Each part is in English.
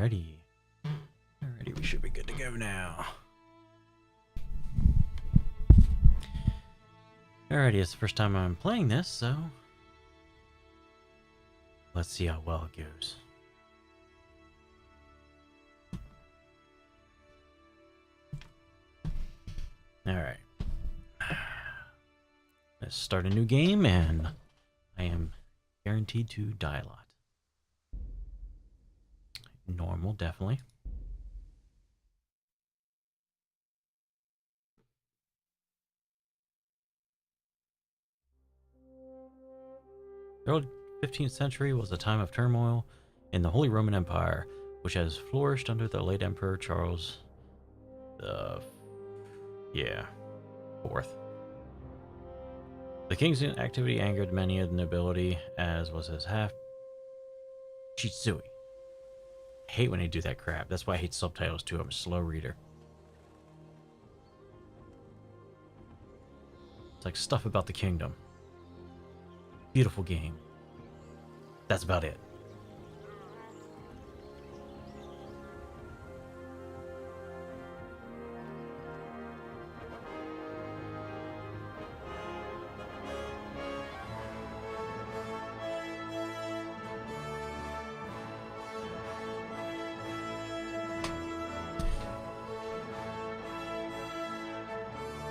Alrighty. Alrighty, we should be good to go now. Alrighty, it's the first time I'm playing this, so let's see how well it goes. Alright. Let's start a new game, and I am guaranteed to die a lot. Normal, definitely. The early 15th century was a time of turmoil in the Holy Roman Empire, which has flourished under the late Emperor Charles the Fourth. The king's activity angered many of the nobility, as was his half Chitsui. I hate when they do that crap. That's why I hate subtitles too. I'm a slow reader. It's like stuff about the kingdom. Beautiful game. That's about it.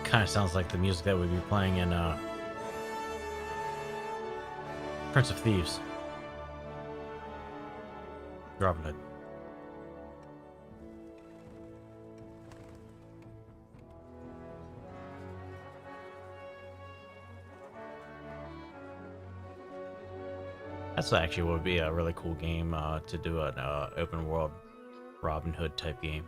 Kind of sounds like the music that would be playing in Prince of Thieves. Robin Hood. That's actually would be a really cool game to do an open world Robin Hood type game.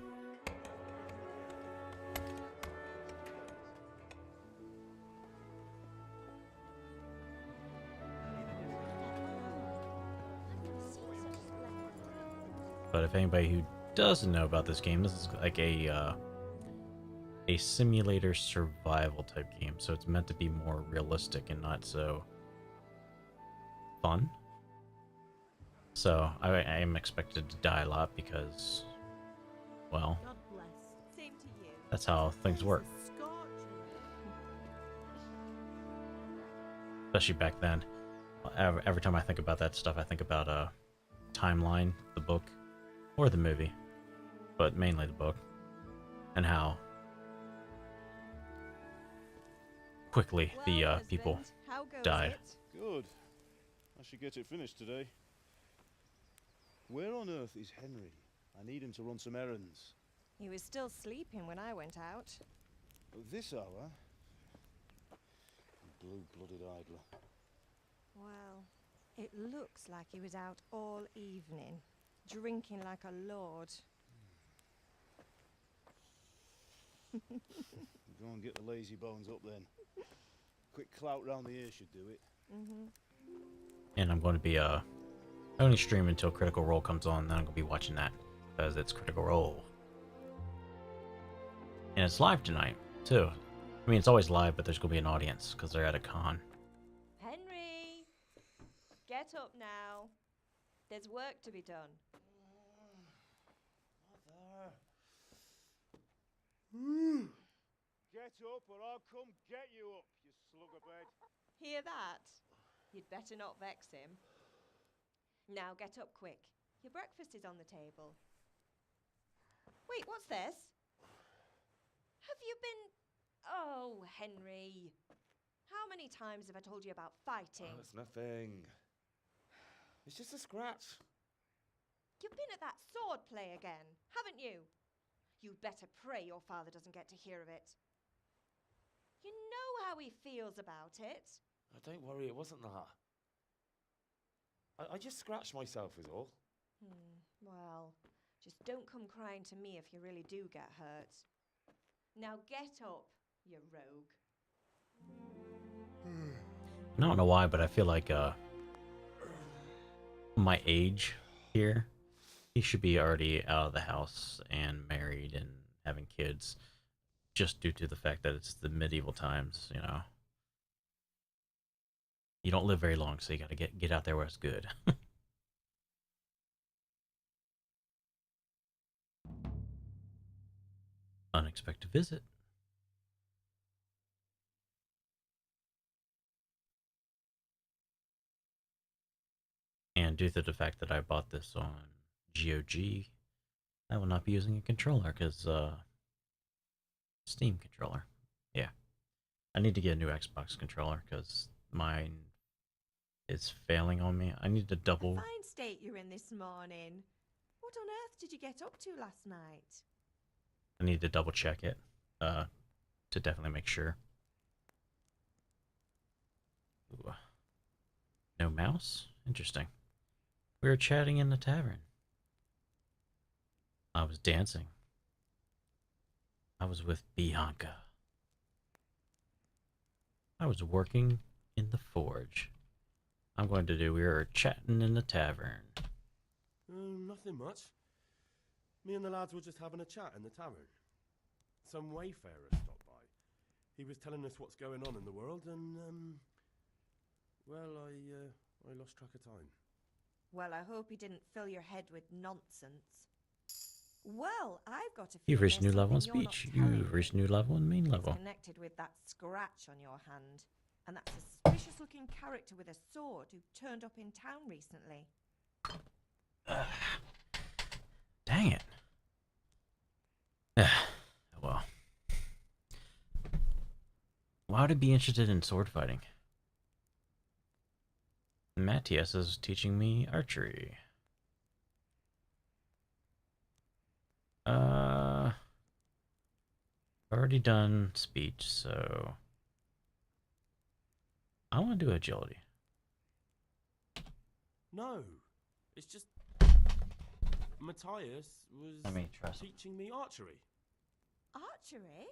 But if anybody who doesn't know about this game, this is like a simulator survival type game, so it's meant to be more realistic and not so fun. So I am expected to die a lot because, well, that's how things work. Especially back then. Every time I think about that stuff, I think about Timeline, the book, or the movie, but mainly the book, and how quickly the people died. Good. I should get it finished today. Where on earth is Henry? I need him to run some errands. He was still sleeping when I went out. At this hour? Blue-blooded idler. Well, it looks like he was out all evening, drinking like a lord. Go and get the lazy bones up then. Quick clout round the ear should do it. And I'm going to be only stream until Critical Role comes on, then I'm going to be watching that, because it's Critical Role. And it's live tonight, too. I mean, it's always live, but there's going to be an audience, because they're at a con. Henry! Get up now. There's work to be done. Get up or I'll come get you up, you slugabed. Hear that? You'd better not vex him. Now get up quick. Your breakfast is on the table. Wait, what's this? Have you been... Oh, Henry. How many times have I told you about fighting? Oh, it's nothing. It's just a scratch. You've been at that sword play again, haven't you? You'd better pray your father doesn't get to hear of it. You know how he feels about it. Oh, don't worry, it wasn't that. I just scratched myself is all. Well, just don't come crying to me if you really do get hurt. Now get up, you rogue. I don't know why, but I feel like my age here, he should be already out of the house and married and having kids, just due to the fact that it's the medieval times, you know. You don't live very long, so you gotta get out there where it's good. Unexpected visit. And due to the fact that I bought this on GOG, I will not be using a controller because Steam controller. Yeah, I need to get a new Xbox controller because mine is failing on me. I need to A double. fine state you're in this morning. What on earth did you get up to last night? I need to double check it to definitely make sure. Ooh. No mouse? Interesting. We were chatting in the tavern. I was dancing. I was with Bianca. I was working in the forge. I'm going to do, we were chatting in the tavern. Nothing much. Me and the lads were just having a chat in the tavern. Some wayfarer stopped by. He was telling us what's going on in the world, and well, I lost track of time. Well, I hope he didn't fill your head with nonsense. Well, I've got a feeling You've reached a new there's level in something you're not speech. telling You've reached a me. new level in main It's level. connected with that scratch on your hand, and that suspicious-looking character with a sword who turned up in town recently. Dang it. Well. Why would I be interested in sword fighting? Matthias is teaching me archery. Already done speech, so I want to do agility. No, it's just Matthias was Let me try some. teaching me archery. Archery?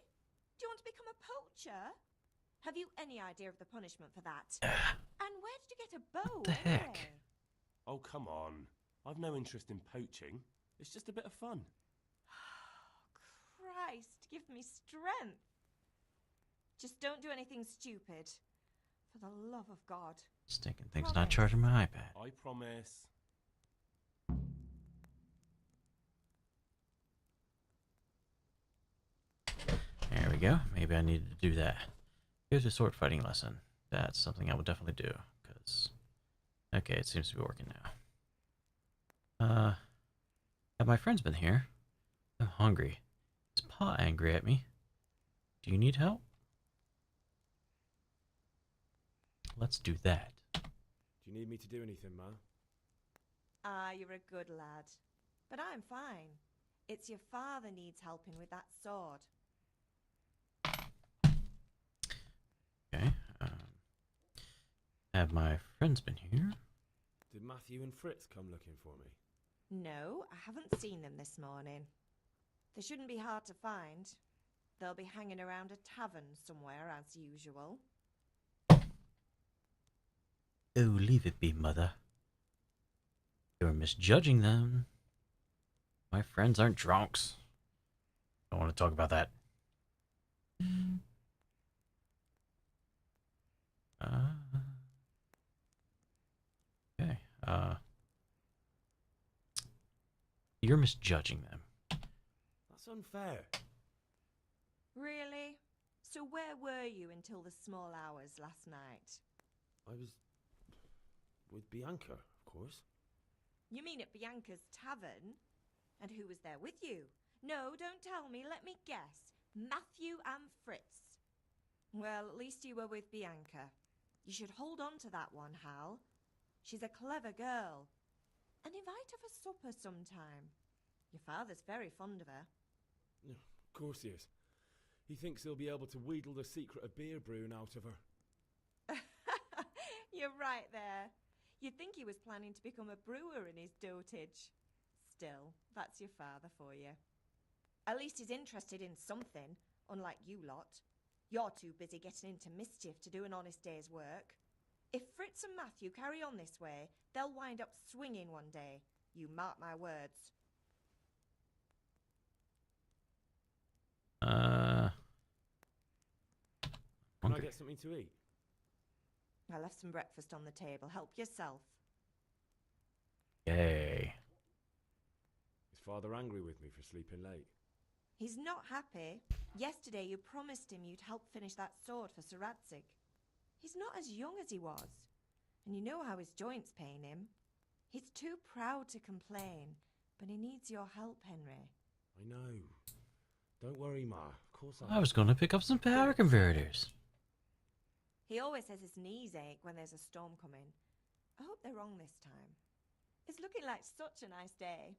Do you want to become a poacher? Have you any idea of the punishment for that? And where did you get a bow? What the heck? Anyway? Oh, come on. I've no interest in poaching. It's just a bit of fun. Christ, give me strength. Just don't do anything stupid. For the love of God. Stinking thing's not Promise. charging my iPad. I promise. There we go. Maybe I need to do that. Here's a sword fighting lesson. That's something I will definitely do. Because, okay, it seems to be working now. Have my friends been here? I'm hungry. Is Pa angry at me? Do you need help? Let's do that. Do you need me to do anything, Ma? Ah, you're a good lad. But I'm fine. It's your father needs helping with that sword. Okay. Have my friends been here? Did Matthew and Fritz come looking for me? No, I haven't seen them this morning. They shouldn't be hard to find. They'll be hanging around a tavern somewhere as usual. Oh, leave it be, Mother. You're misjudging them. My friends aren't drunks. Don't want to talk about that. Okay. You're misjudging them. That's unfair. Really? So where were you until the small hours last night? I was with Bianca, of course. You mean at Bianca's tavern? And who was there with you? No, don't tell me, let me guess. Matthew and Fritz. Well, at least you were with Bianca. You should hold on to that one, Hal. She's a clever girl. And invite her for supper sometime. Your father's very fond of her. Of course he is. He thinks he'll be able to wheedle the secret of beer brewing out of her. You're right there. You'd think he was planning to become a brewer in his dotage. Still, that's your father for you. At least he's interested in something, unlike you lot. You're too busy getting into mischief to do an honest day's work. If Fritz and Matthew carry on this way, they'll wind up swinging one day. You mark my words. Can I Hungry. get something to eat? I left some breakfast on the table. Help yourself. Yay. Is Father angry with me for sleeping late? He's not happy. Yesterday you promised him you'd help finish that sword for Sir Radzig. He's not as young as he was, and you know how his joints pain him. He's too proud to complain, but he needs your help, Henry. I know. Don't worry, Ma. Of course I was going to pick up some power converters. He always says his knees ache when there's a storm coming. I hope they're wrong this time. It's looking like such a nice day.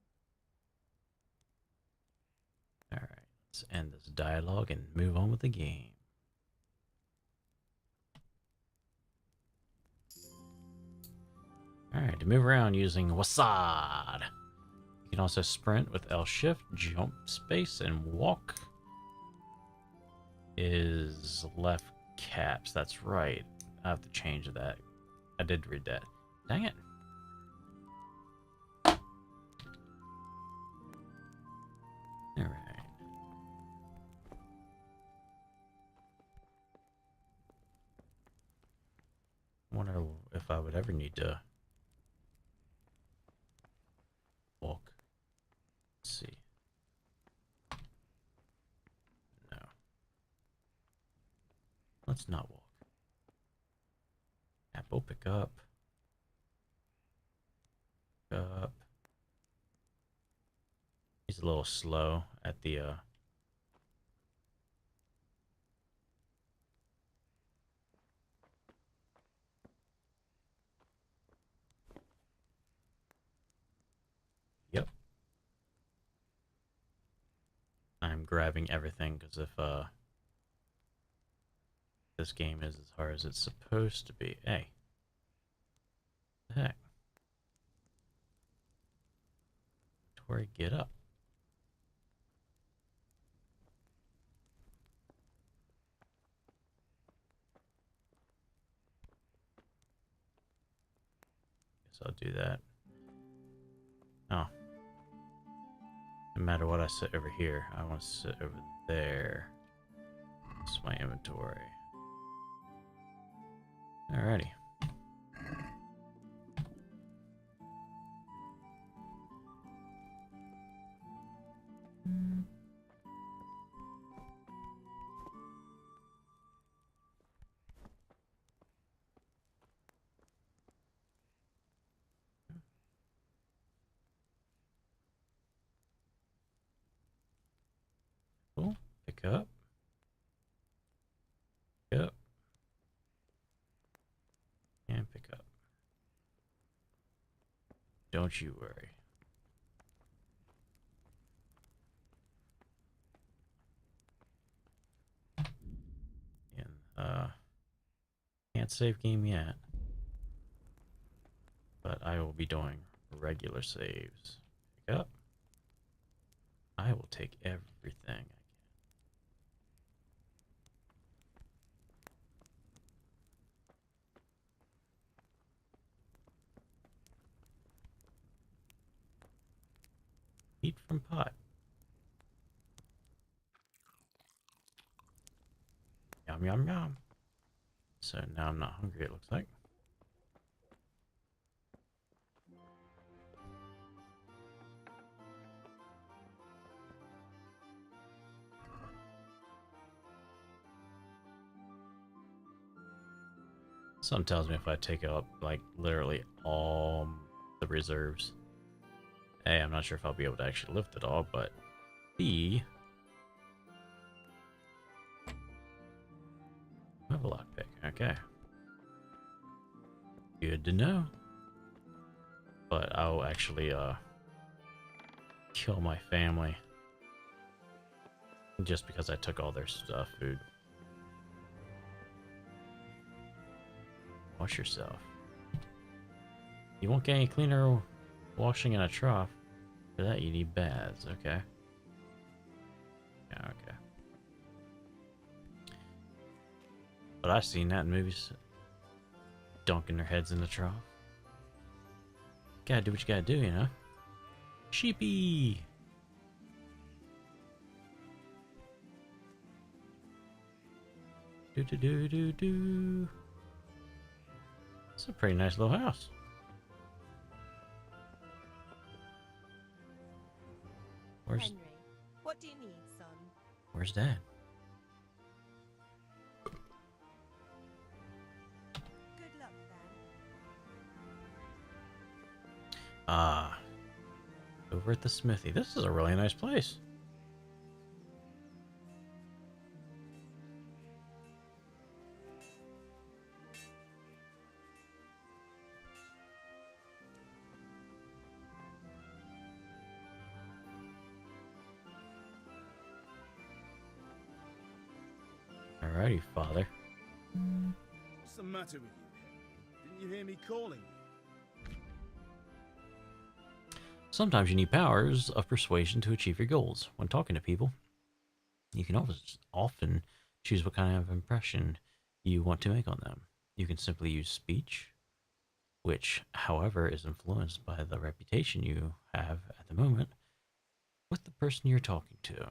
Alright, let's end this dialogue and move on with the game. Alright, to move around using Wasad. You can also sprint with L shift, jump space, and walk is left caps. That's right. I have to change that. I did read that. Dang it. Alright. Wonder if I would ever need to walk. Let's see. No. Let's not walk. Apple, pick up. Pick up. He's a little slow at the Yep. I'm grabbing everything because if this game is as hard as it's supposed to be. Hey. What the heck? Tori, get up. Guess I'll do that. Oh. No matter what I sit over here, I want to sit over there. This is my inventory. Alrighty. Cool. Pick up. Pick up. And pick up. Don't you worry. And can't save game yet. But I will be doing regular saves. Pick up. I will take everything I can. Eat from pot. Yum, yum, yum. So now I'm not hungry, it looks like. Something tells me if I take up, like, literally all the reserves. A, I'm not sure if I'll be able to actually lift it all, but B, I have a lockpick. Okay. Good to know. But I'll actually, kill my family. Just because I took all their stuff, food. Wash yourself. You won't get any cleaner washing in a trough. For that, you need baths. Okay. Yeah, okay. But I've seen that in movies. Dunking their heads in the trough. Gotta do what you gotta do, you know? Sheepy! Do. It's a pretty nice little house. Where's... Henry, what do you need, son? Where's Dad? Good luck then. Ah, over at the smithy. This is a really nice place. Alrighty, Father. What's the matter with you? Didn't you hear me calling? Sometimes you need powers of persuasion to achieve your goals. When talking to people, you can often choose what kind of impression you want to make on them. You can simply use speech, which, however, is influenced by the reputation you have at the moment with the person you're talking to.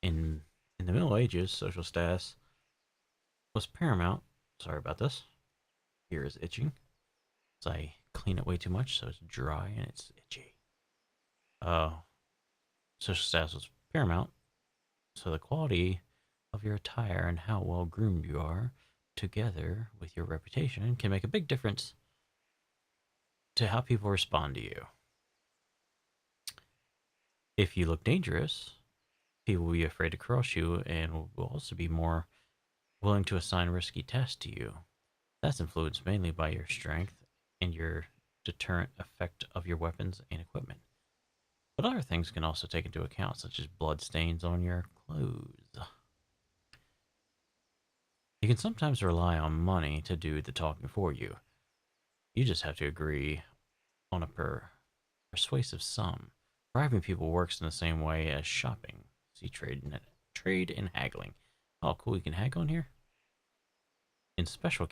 In the Middle Ages, social status was paramount. Sorry about this. Ear is itching. So I clean it way too much, so it's dry and it's itchy. Social status was paramount, so the quality of your attire and how well groomed you are, together with your reputation, can make a big difference to how people respond to you. If you look dangerous, people will be afraid to cross you and will also be more willing to assign risky tasks to you. That's influenced mainly by your strength and your deterrent effect of your weapons and equipment. But other things can also take into account, such as blood stains on your clothes. You can sometimes rely on money to do the talking for you. You just have to agree on a persuasive sum. Bribing people works in the same way as shopping. See trade and haggling. Oh, cool! You can haggle in here. In special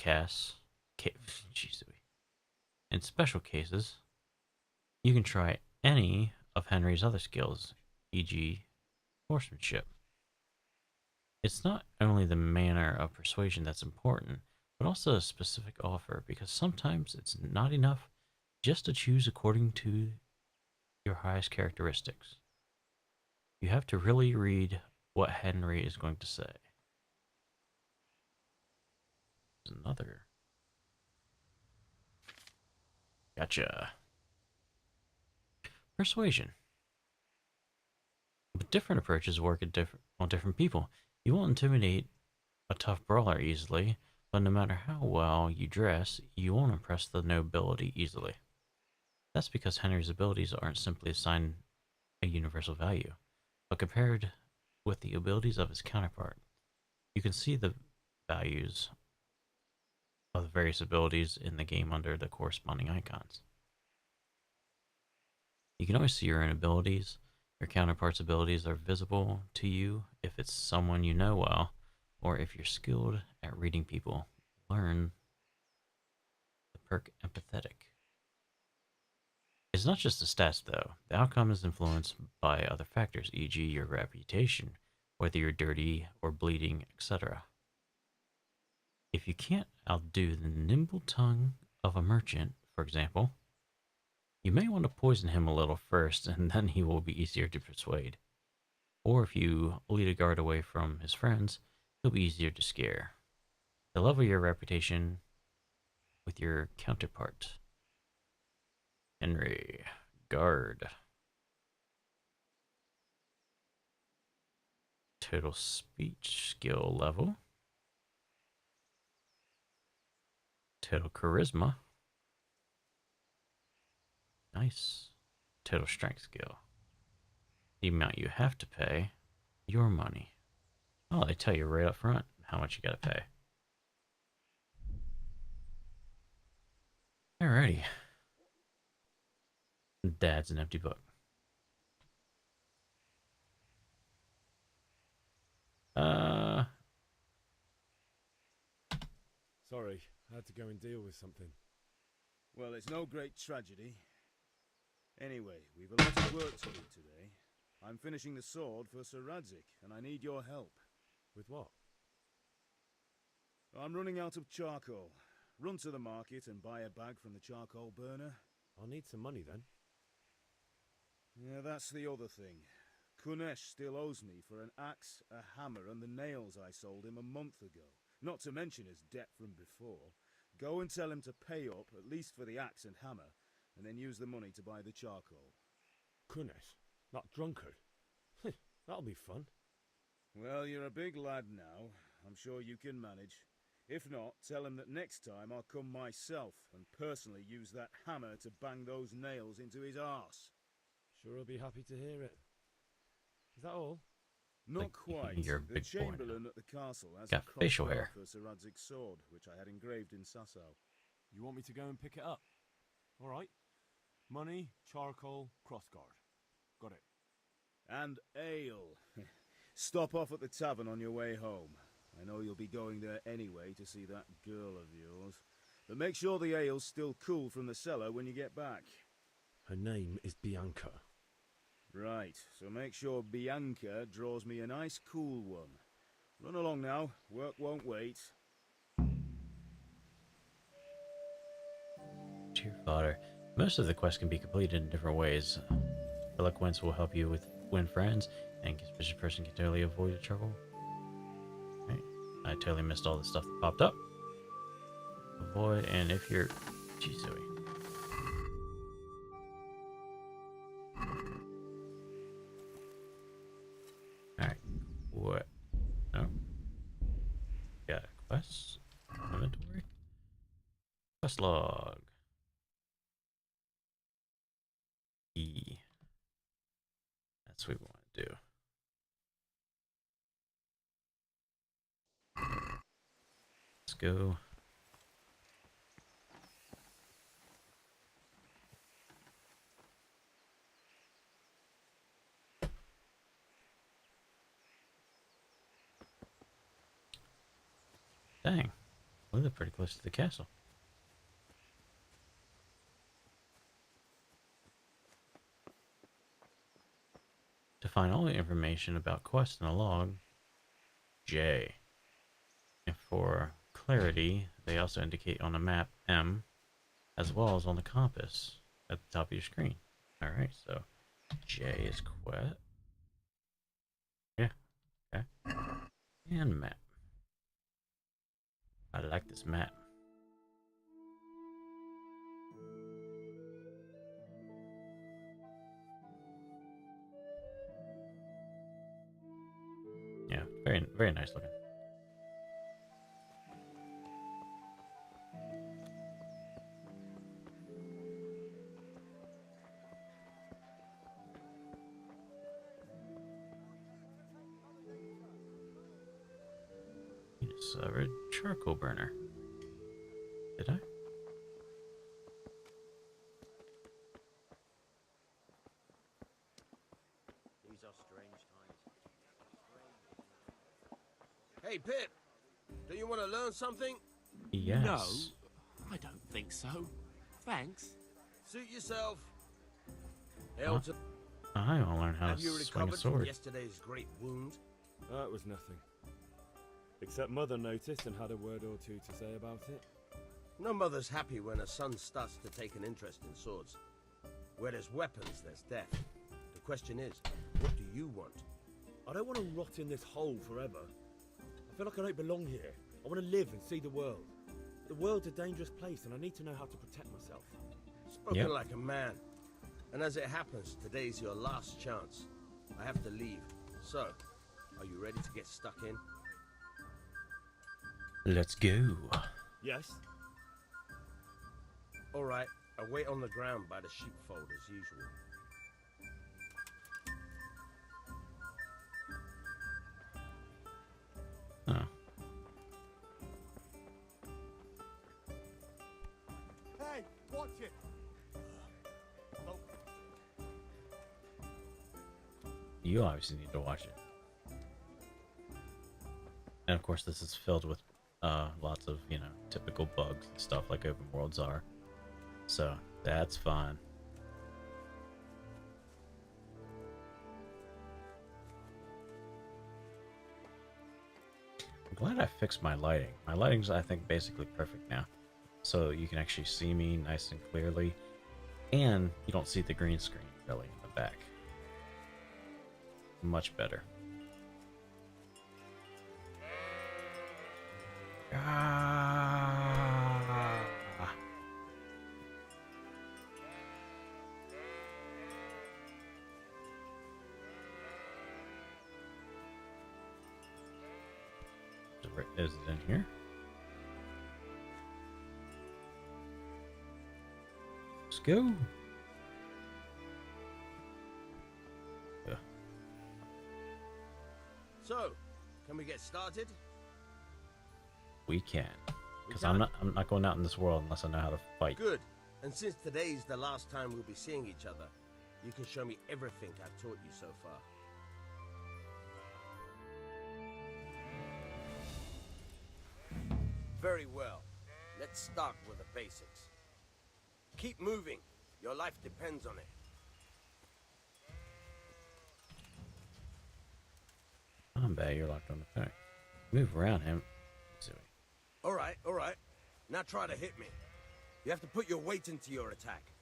in special cases, you can try any of Henry's other skills, e.g., horsemanship. It's not only the manner of persuasion that's important, but also a specific offer, because sometimes it's not enough just to choose according to your highest characteristics. You have to really read what Henry is going to say. There's another. Gotcha. Persuasion. But different approaches work on different people. You won't intimidate a tough brawler easily, but no matter how well you dress, you won't impress the nobility easily. That's because Henry's abilities aren't simply assigned a universal value, but compared with the abilities of his counterpart. You can see the values of the various abilities in the game under the corresponding icons. You can always see your own abilities. Your counterpart's abilities are visible to you if it's someone you know well, or if you're skilled at reading people. Learn the perk empathetic. It's not just the stats, though. The outcome is influenced by other factors, e.g., your reputation, whether you're dirty or bleeding, etc. If you can't outdo the nimble tongue of a merchant, for example, you may want to poison him a little first, and then he will be easier to persuade. Or if you lead a guard away from his friends, he'll be easier to scare. To level your reputation with your counterpart. Henry, guard. Total speech skill level. Total charisma. Nice. Total strength skill. The amount you have to pay, your money. Oh, they tell you right up front how much you gotta pay. Alrighty. Dad's an empty book. Sorry, I had to go and deal with something. Well, it's no great tragedy. Anyway, we've a lot of work to do today. I'm finishing the sword for Sir Radzik, and I need your help. With what? I'm running out of charcoal. Run to the market and buy a bag from the charcoal burner. I'll need some money then. Yeah, that's the other thing. Kunesh still owes me for an axe, a hammer, and the nails I sold him a month ago. Not to mention his debt from before. Go and tell him to pay up, at least for the axe and hammer, and then use the money to buy the charcoal. Kunesh? That drunkard? That'll be fun. Well, you're a big lad now. I'm sure you can manage. If not, tell him that next time I'll come myself and personally use that hammer to bang those nails into his arse. Sure, I'll be happy to hear it. Is that all? Not Like, quite. you're a The big boy now. Chamberlain at the castle has Got a facial crossguard hair. for Sir Radzig's sword, which I had engraved in Sasau. You want me to go and pick it up? All right. Money, charcoal, crossguard. Got it. And ale. Stop off at the tavern on your way home. I know you'll be going there anyway to see that girl of yours. But make sure the ale's still cool from the cellar when you get back. Her name is Bianca. Right, so make sure Bianca draws me a nice cool one. Run along now, work won't wait. Dear Father, most of the quests can be completed in different ways. Eloquence will help you with win friends, and suspicious person can totally avoid trouble. Okay. I totally missed all the stuff that popped up. Avoid, and if you're... Jeez, Zoe. Alright. What? No. Got quests. Inventory. Quest log. E. That's what we want to do. Let's go. Dang. We live pretty close to the castle. To find all the information about quests in the log, J. And for clarity, they also indicate on the map M, as well as on the compass at the top of your screen. Alright, so J is quest. Yeah, okay. And map. I like this map. Yeah, very, very nice looking. You discovered charcoal burner. Did I? These are strange times. Hey, Pip! Do you want to learn something? Yes. No, I don't think so. Thanks. Suit yourself. Huh? Elton, I want to learn how have to you swing a recovered from sword. yesterday's great wound? That was nothing. Except Mother noticed and had a word or two to say about it. No mother's happy when her son starts to take an interest in swords. Where there's weapons, there's death. The question is, what do you want? I don't want to rot in this hole forever. I feel like I don't belong here. I want to live and see the world. The world's a dangerous place and I need to know how to protect myself. Spoken Yep. like a man. And as it happens, today's your last chance. I have to leave. So, are you ready to get stuck in? Let's go. Yes? All right, I'll wait on the ground by the sheepfold as usual. Oh. Hey, watch it! You obviously need to watch it. And of course, this is filled with lots of, you know, typical bugs and stuff like open worlds are. So that's fun. I'm glad I fixed my lighting. My lighting's, I think, basically perfect now. So you can actually see me nice and clearly. And you don't see the green screen really in the back. Much better. Ah. Is it in here? Let's go. Yeah. So, can we get started? We can. Because I'm not going out in this world unless I know how to fight. Good. And since today's the last time we'll be seeing each other, you can show me everything I've taught you so far. Very well. Let's start with the basics. Keep moving. Your life depends on it. Combat, you're locked on the phone. Move around him. All right. Now try to hit me. You have to put your weight into your attack.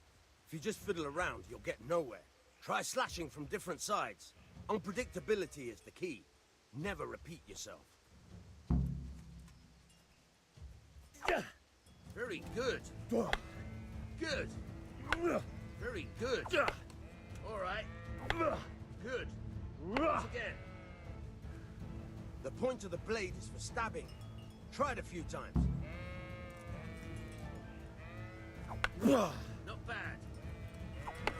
If you just fiddle around, you'll get nowhere. Try slashing from different sides. Unpredictability is the key. Never repeat yourself. Very good. Good. Very good. All right. Good. Once again. The point of the blade is for stabbing. Try it a few times. Not bad.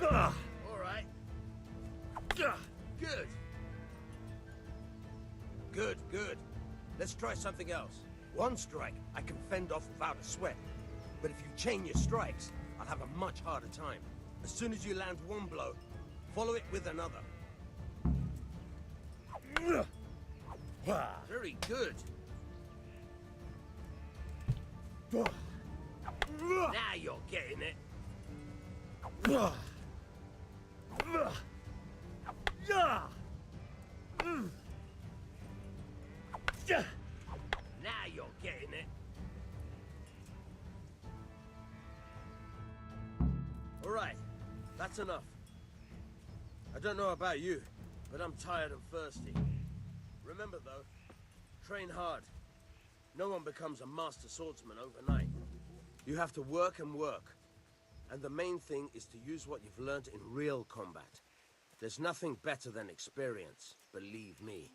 All right. Good. Good. Let's try something else. One strike I can fend off without a sweat. But if you chain your strikes, I'll have a much harder time. As soon as you land one blow, follow it with another. Very good. Now you're getting it. Now you're getting it. All right, that's enough. I don't know about you, but I'm tired and thirsty. Remember though, train hard. No one becomes a master swordsman overnight. You have to work and work. And the main thing is to use what you've learned in real combat. There's nothing better than experience, believe me.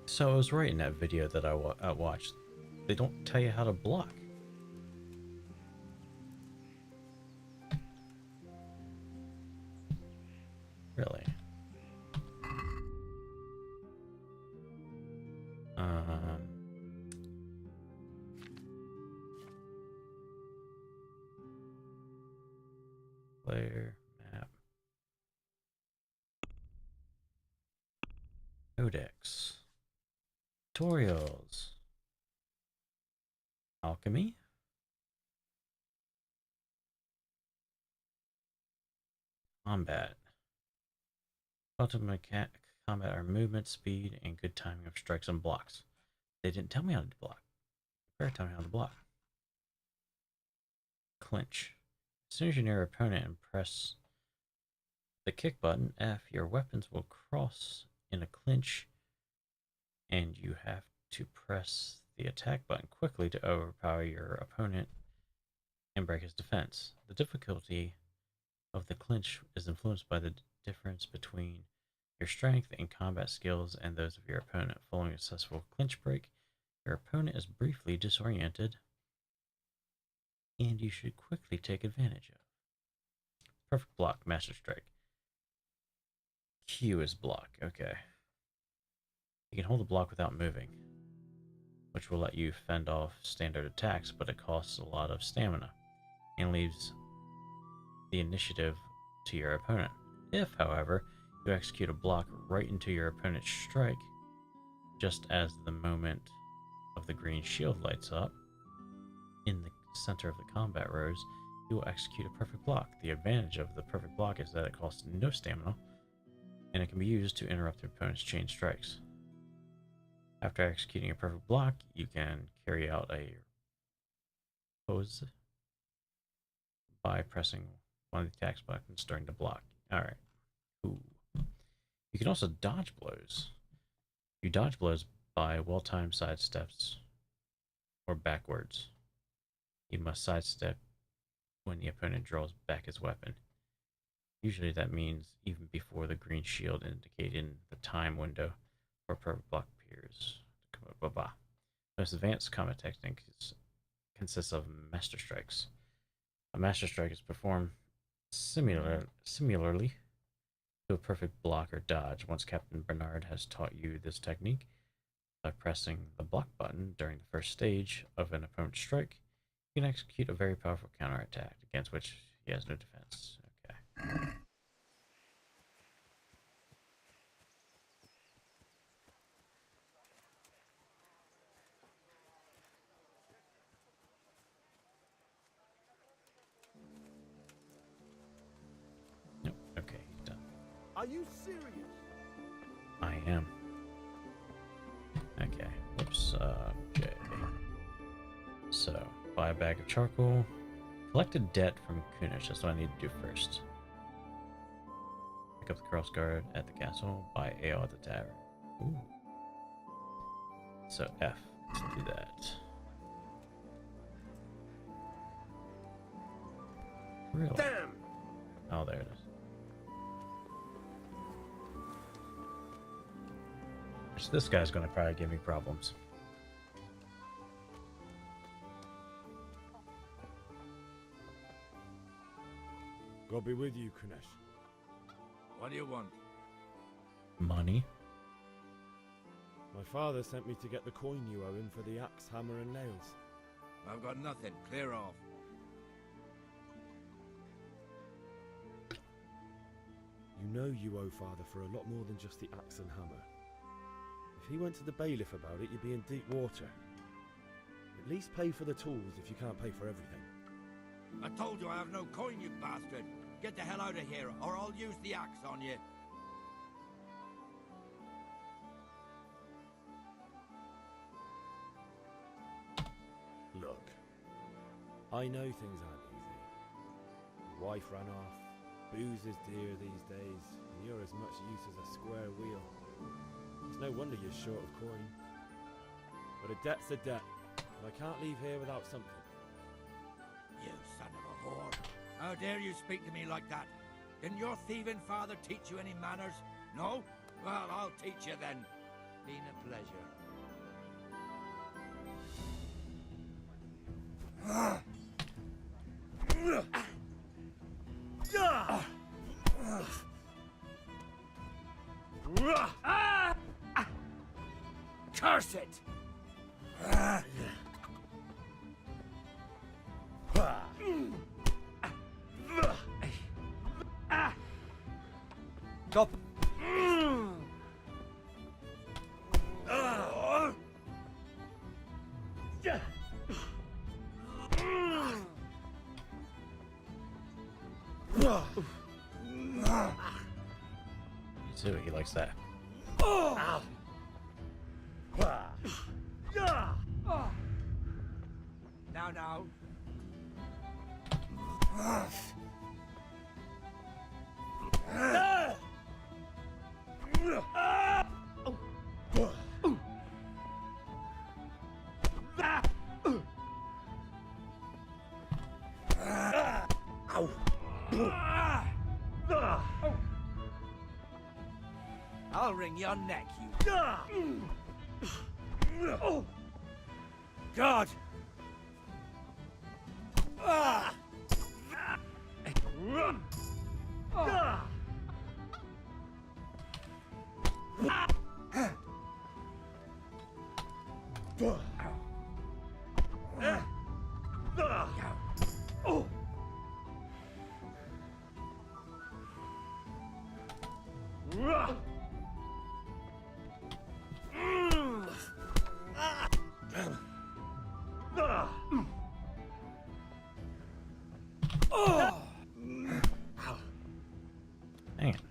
So I was right in that video that I watched. They don't tell you how to block. Really? Player map. Codex. Tutorials. Alchemy. Combat. Ultimate combat are movement, speed, and good timing of strikes and blocks. They didn't tell me how to block. They better tell me how to block. Clinch. As soon as you're near your opponent and press the kick button, F, your weapons will cross in a clinch, and you have to press the attack button quickly to overpower your opponent and break his defense. The difficulty of the clinch is influenced by the difference between your strength and combat skills and those of your opponent. Following a successful clinch break, your opponent is briefly disoriented, and you should quickly take advantage of. Perfect block, master strike. Q is block, okay. You can hold the block without moving, which will let you fend off standard attacks, but it costs a lot of stamina and leaves the initiative to your opponent. If, however, you execute a block right into your opponent's strike, just as the moment of the green shield lights up, in the center of the combat rows, you will execute a perfect block. The advantage of the perfect block is that it costs no stamina, and it can be used to interrupt your opponent's chain strikes. After executing a perfect block, you can carry out a pose by pressing one of the attack buttons during the block. Alright. Ooh. You can also dodge blows. You dodge blows by well-timed side steps or backwards. You must sidestep when the opponent draws back his weapon. Usually that means even before the green shield indicating the time window for a perfect block appears. The most advanced combat technique consists of master strikes. A master strike is performed similarly to a perfect block or dodge. Once Captain Bernard has taught you this technique, by pressing the block button during the first stage of an opponent's strike, you can execute a very powerful counterattack against which he has no defense. Okay. Nope. Okay, done. Are you serious? I am. Okay. Whoops. Okay. So, buy a bag of charcoal. Collect a debt from Kunish. That's what I need to do first. Pick up the cross guard at the castle. Buy ale at the tavern. Ooh. So F. Let's do that. Really? Damn! Oh, there it is. So this guy's gonna probably give me problems. God be with you, Kunesh. What do you want? Money. My father sent me to get the coin you owe him for the axe, hammer, and nails. I've got nothing. Clear off. You know you owe father for a lot more than just the axe and hammer. If he went to the bailiff about it, you'd be in deep water. At least pay for the tools if you can't pay for everything. I told you I have no coin, you bastard. Get the hell out of here, or I'll use the axe on you. Look, I know things aren't easy. Your wife ran off, booze is dear these days, and you're as much use as a square wheel. It's no wonder you're short of coin. But a debt's a debt, and I can't leave here without something. You son of a whore. How dare you speak to me like that? Didn't your thieving father teach you any manners? No? Well, I'll teach you then. Been a pleasure. Curse it! Stop! See what he likes that. Now. I'll wring your neck, you. God! Hang it.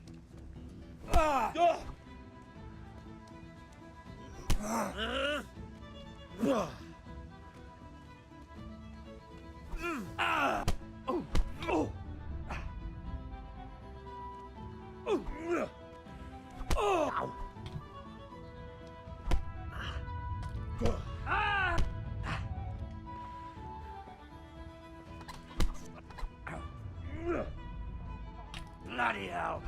Bloody hell!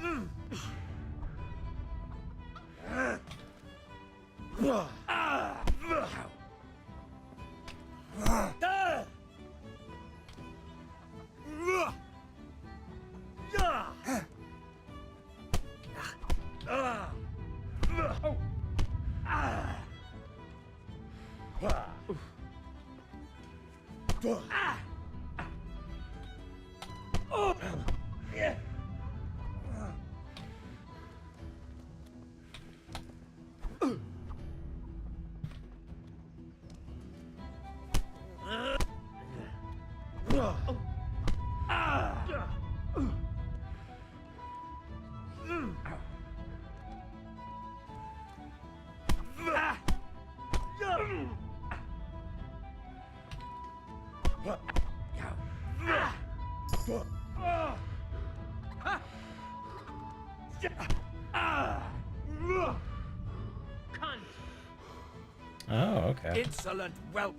Oh, okay. Insolent whelp!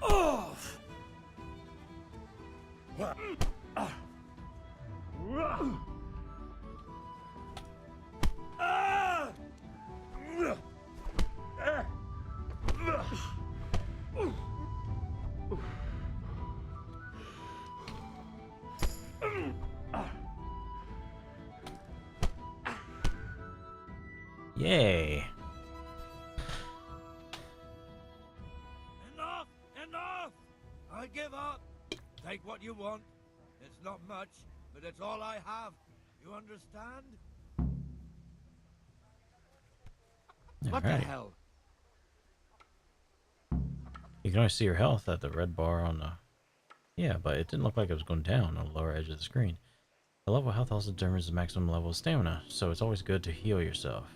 Off! Yay. Enough! Enough! I give up. Take what you want. It's not much, but it's all I have. You understand? What the Alright. hell? You can always see your health at the red bar on the... Yeah, but it didn't look like it was going down on the lower edge of the screen. The level of health also determines the maximum level of stamina, so it's always good to heal yourself.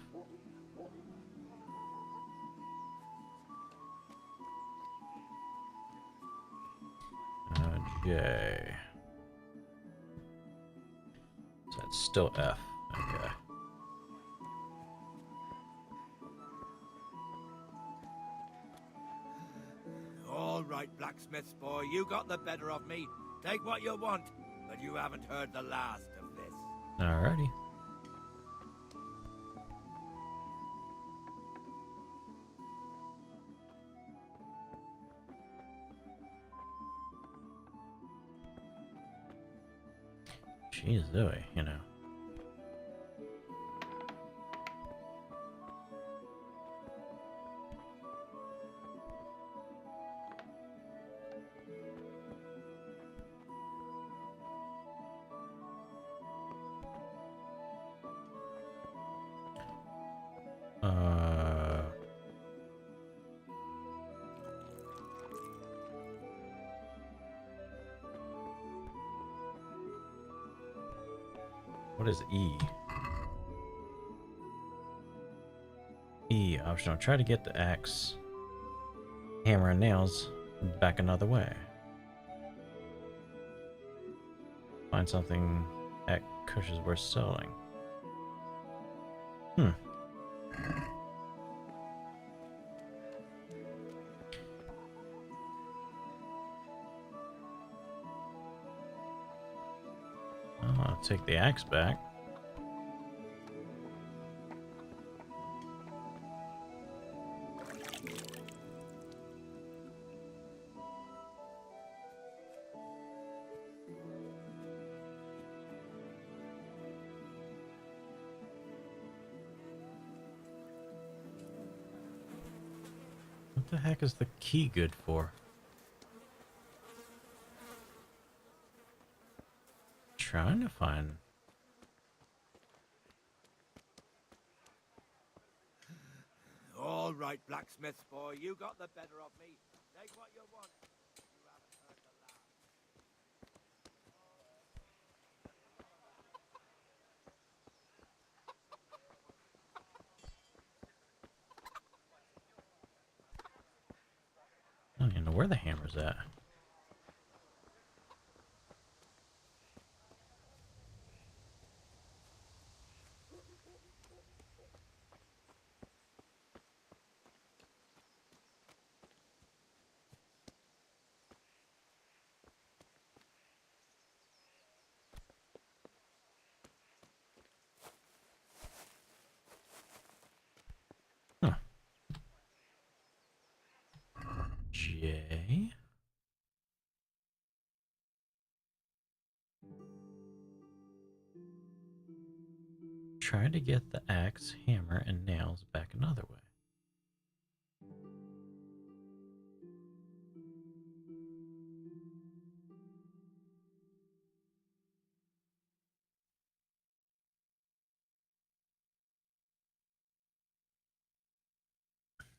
Okay. So that's still F. Okay. All right, blacksmith's boy, you got the better of me. Take what you want, but you haven't heard the last of this. Alrighty. Jeez, Zoe, you know. What is E? E optional. Try to get the axe, hammer, and nails back another way. Find something at Kush is worth selling. I'll take the axe back. What the heck is the key good for? Trying to find. All right, blacksmith's boy, you got the better of me. Take what you want. You haven't heard the last. I don't even know where the hammer's at. J. Try to get the axe, hammer, and nails back another way.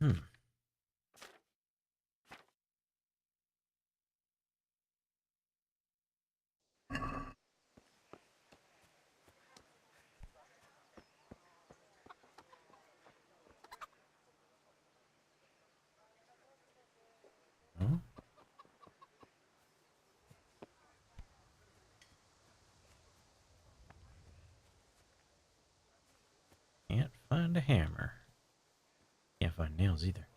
Hmm. Oh. Can't find a hammer. Can't find nails either.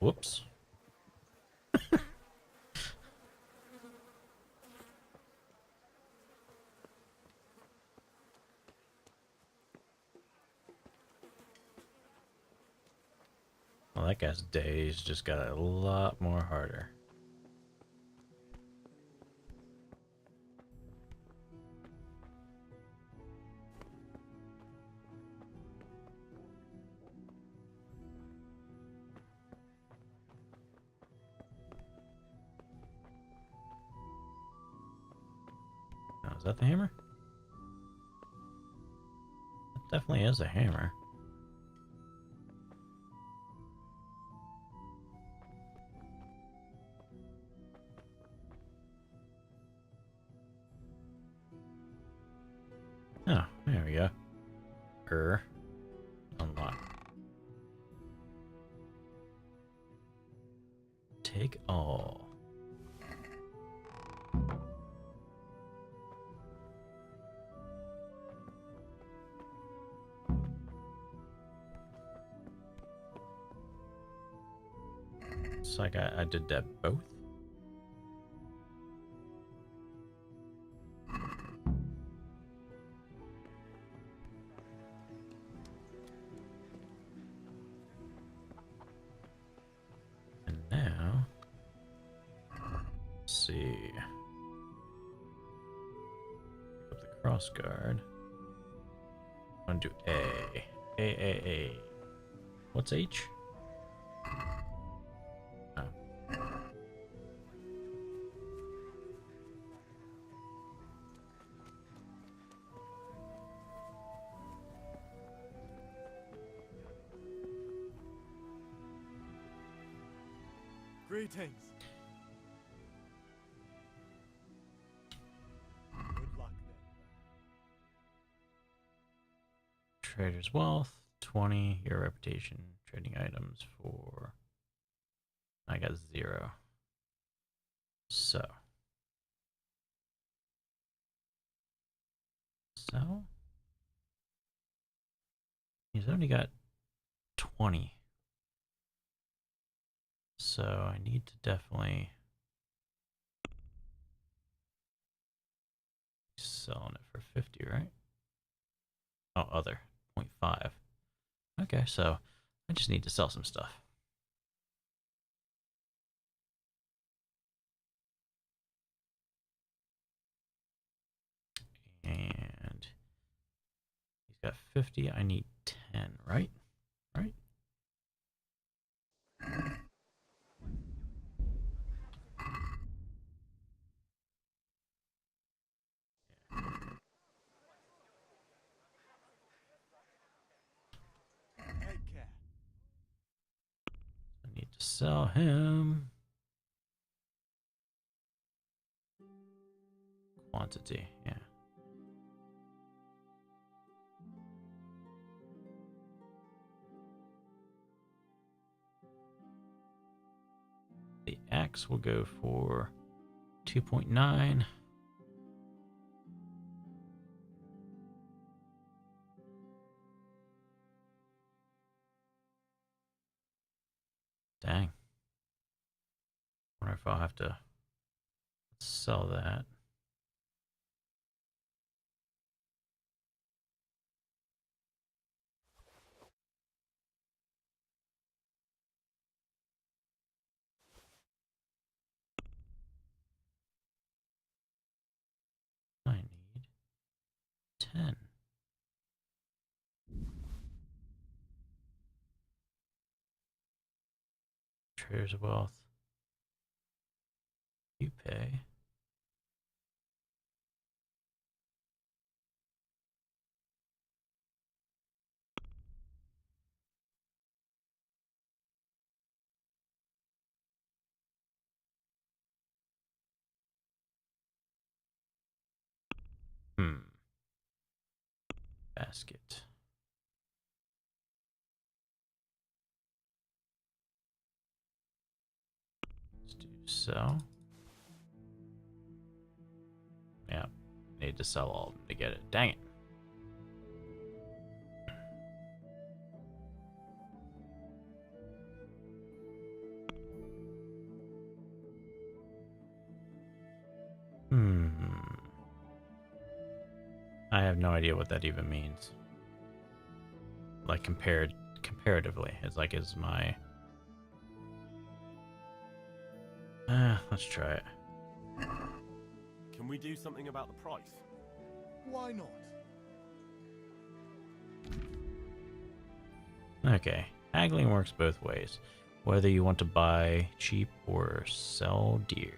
Whoops. Well, that guy's days just got a lot more harder. Oh, is that the hammer? That definitely is a hammer. Oh, there we go. Unlock. Take all. It's like I did that both. And now, let's see. Pick up the cross guard. I'm gonna do A. A. What's H? Oh. Greetings. Good luck then. Trader's wealth, 20. Your reputation, trading items for. I got 0. So. He's only got 20. So I need to definitely selling it for 50, right? Oh, other 0.5. Okay, so I just need to sell some stuff. And he's got 50. I need 10, right? Right? Take care. I need to sell him. Quantity, yeah. The axe will go for 2.9. Dang. Wonder if I'll have to sell that. I need 10. Traders of Wealth. You pay. Basket. Let's do so. Yeah, need to sell all of them to get it. Dang it. I have no idea what that even means. Like comparatively, it's like is my. Let's try it. Can we do something about the price? Why not? Okay, haggling works both ways, whether you want to buy cheap or sell dear.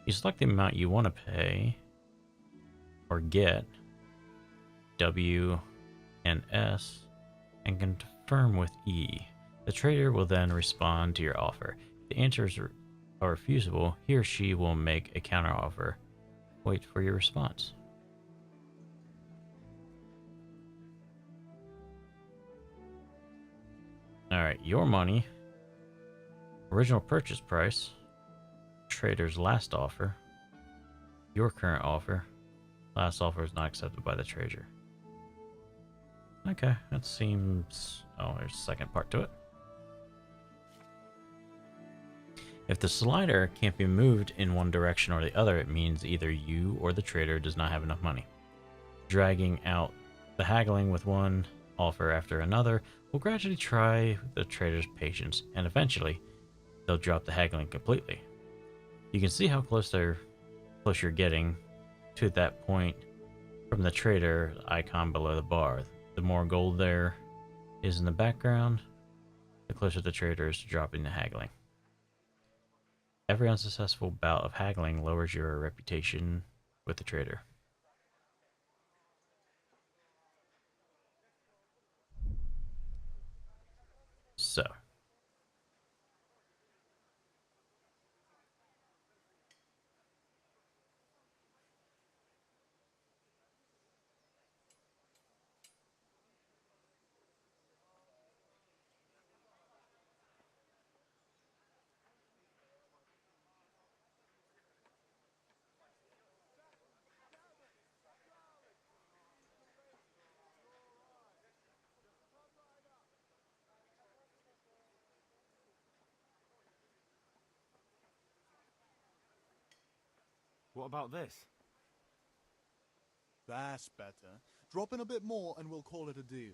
You select the amount you want to pay or get, W and S, and confirm with E. The trader will then respond to your offer. If the answers are refusable, he or she will make a counteroffer. Wait for your response. Alright, your money. Original purchase price. Trader's last offer. Your current offer. Last offer is not accepted by the trader. Okay, that seems... Oh, there's a second part to it. If the slider can't be moved in one direction or the other, it means either you or the trader does not have enough money. Dragging out the haggling with one offer after another will gradually try the trader's patience, and eventually they'll drop the haggling completely. You can see how close you're getting to that point from the trader icon below the bar. The more gold there is in the background, the closer the trader is to dropping the haggling. Every unsuccessful bout of haggling lowers your reputation with the trader. So. What about this? That's better. Drop in a bit more and we'll call it a deal.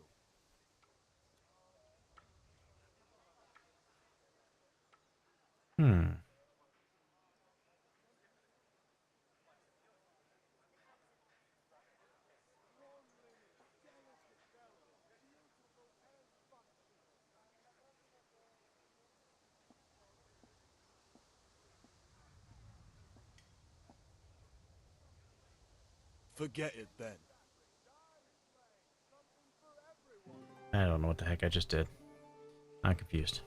Forget it then. I don't know what the heck I just did. I'm confused.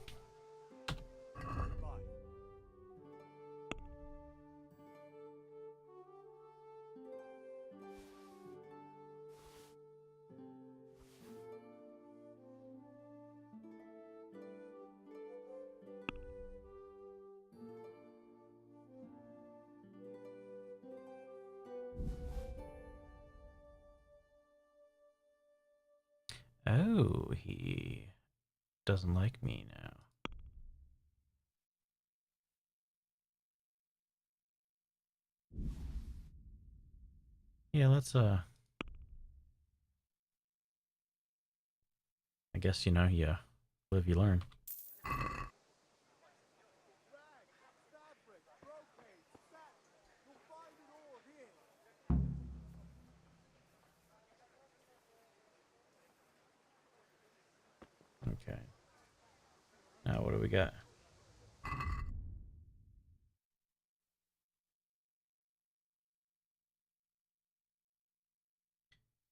Oh, he doesn't like me now. Yeah, let's I guess, you know, you live, you learn. Okay. Now what do we got?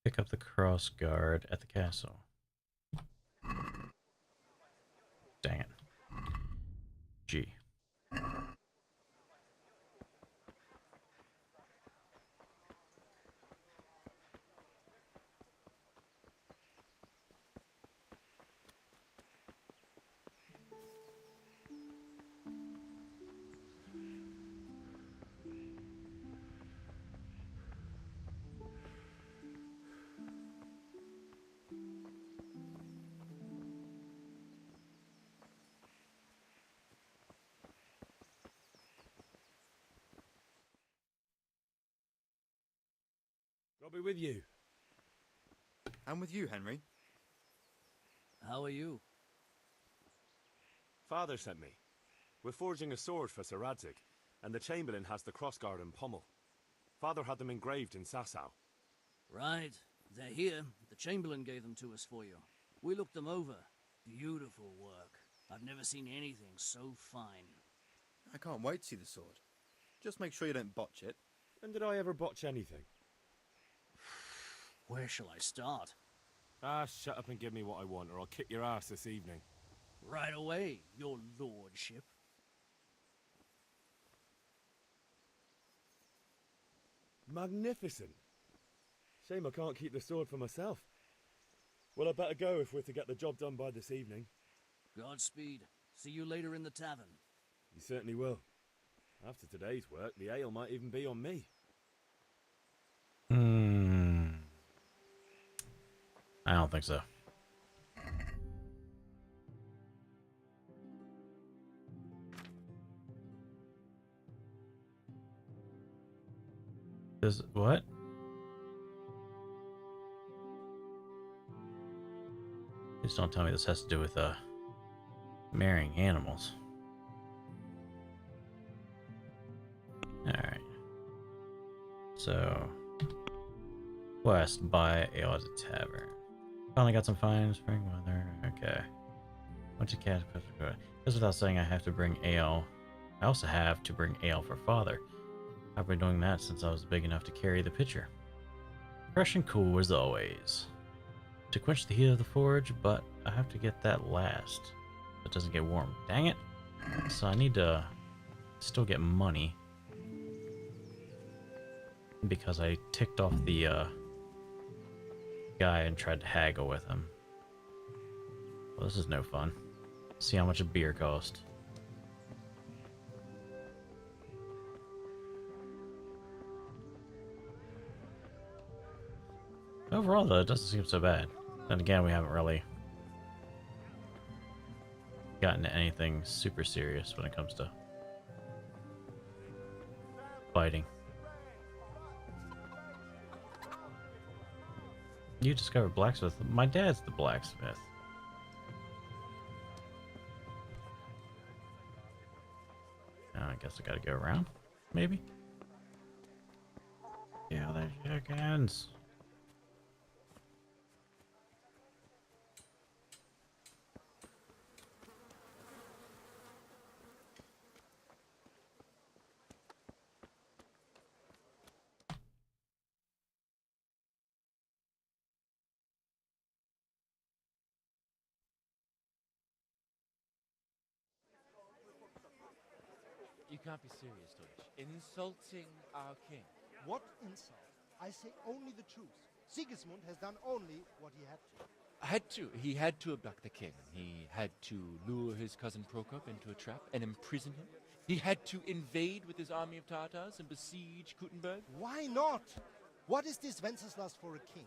Pick up the cross guard at the castle. Dang it. G. I'll be with you. And with you, Henry. How are you? Father sent me. We're forging a sword for Sir Radzig, and the Chamberlain has the crossguard and pommel. Father had them engraved in Sasau. Right. They're here. The Chamberlain gave them to us for you. We looked them over. Beautiful work. I've never seen anything so fine. I can't wait to see the sword. Just make sure you don't botch it. When did I ever botch anything? Where shall I start? Ah, shut up and give me what I want, or I'll kick your ass this evening. Right away, your lordship. Magnificent. Shame I can't keep the sword for myself. Well, I better go if we're to get the job done by this evening. Godspeed. See you later in the tavern. You certainly will. After today's work, the ale might even be on me. I don't think so. This what? Please don't tell me this has to do with marrying animals. Alright. So quest buy ale at a tavern. Finally got some fine spring weather. Okay. Went to cat goes without saying I have to bring ale. I also have to bring ale for father. I've been doing that since I was big enough to carry the pitcher. Fresh and cool as always. To quench the heat of the forge, but I have to get that last. It doesn't get warm. Dang it. So I need to still get money. Because I ticked off the guy and tried to haggle with him. Well, this is no fun. See how much a beer cost. Overall, though, it doesn't seem so bad. Then again, we haven't really gotten to anything super serious when it comes to fighting. You discovered blacksmith. My dad's the blacksmith. I guess I gotta go around, maybe? Yeah, there's chickens. You can't be serious, Deutsch. Insulting our king. What insult? I say only the truth. Sigismund has done only what he had to. He had to abduct the king. He had to lure his cousin Prokop into a trap and imprison him. He had to invade with his army of Tatars and besiege Kuttenberg. Why not? What is this Wenceslas for a king?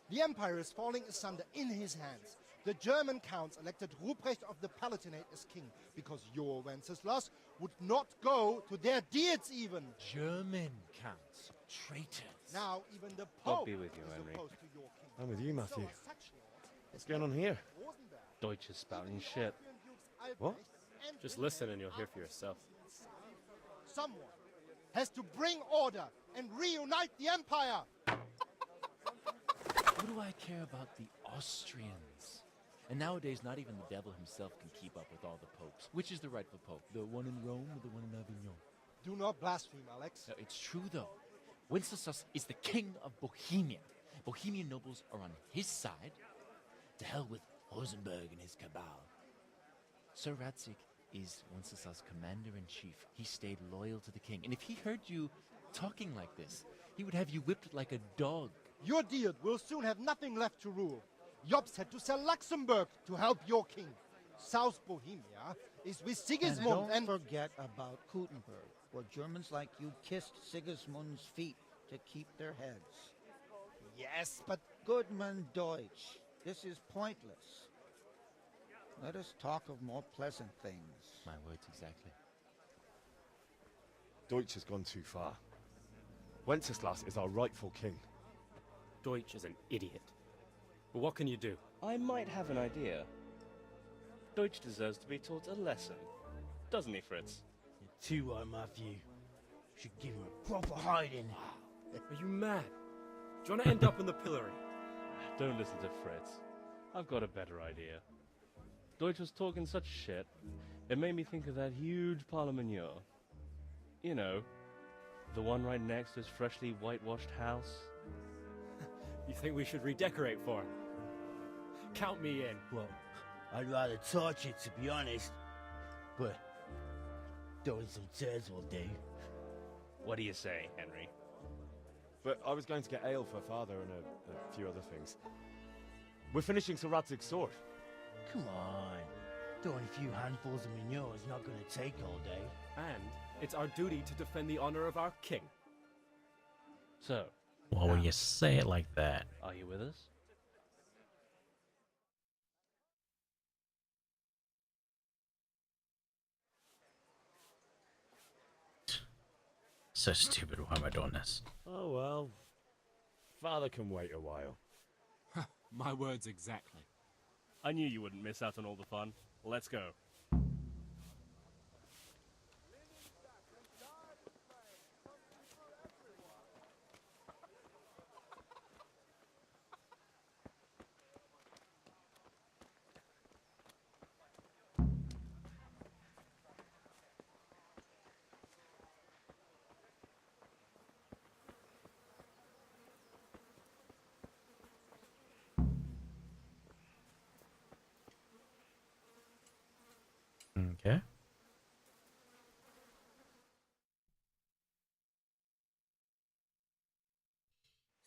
The empire is falling asunder in his hands. The German counts elected Ruprecht of the Palatinate as king because your Wenceslas would not go to their deeds even. German counts. Traitors. Now even the God Pope be with you, is Henry. opposed to your king. I'm with you, Matthew. So are such lords What's going on here? Rosenberg, Deutsch is spouting shit. What? and Just listen and you'll hear for yourself. Someone has to bring order and reunite the empire. What do I care about the Austrians? And nowadays, not even the devil himself can keep up with all the popes. Which is the rightful pope? The one in Rome or the one in Avignon? Do not blaspheme, Alex. No, it's true, though. Wenceslas is the king of Bohemia. Bohemian nobles are on his side. To hell with Rosenberg and his cabal. Sir Radzik is Wenceslas' commander-in-chief. He stayed loyal to the king. And if he heard you talking like this, he would have you whipped like a dog. Your dear will soon have nothing left to rule. Jobst had to sell Luxembourg to help your king. South Bohemia is with Sigismund and don't forget about Kuttenberg, where Germans like you kissed Sigismund's feet to keep their heads. Yes, but... Goodman Deutsch, this is pointless. Let us talk of more pleasant things. My words exactly. Deutsch has gone too far. Wenceslas is our rightful king. Deutsch is an idiot. But what can you do? I might have an idea. Deutsch deserves to be taught a lesson. Doesn't he, Fritz? You're too right, Matthew. Should give him a proper hiding. Are you mad? Do you want to end up in the pillory? Don't listen to Fritz. I've got a better idea. Deutsch was talking such shit, it made me think of that huge parliament. You know, the one right next to his freshly whitewashed house. You think we should redecorate for him? Count me in. Well, I'd rather torch it, to be honest. But throwing some tears will do. What do you say, Henry? But I was going to get ale for father and a few other things. We're finishing Sir Radzig's sword. Come on. Throwing a few handfuls of manure is not going to take all day. And it's our duty to defend the honor of our king. So, Well, when you say it like that, are you with us? so stupid. Why am I doing this? Oh well. Father can wait a while. My words exactly. I knew you wouldn't miss out on all the fun. Let's go. Okay.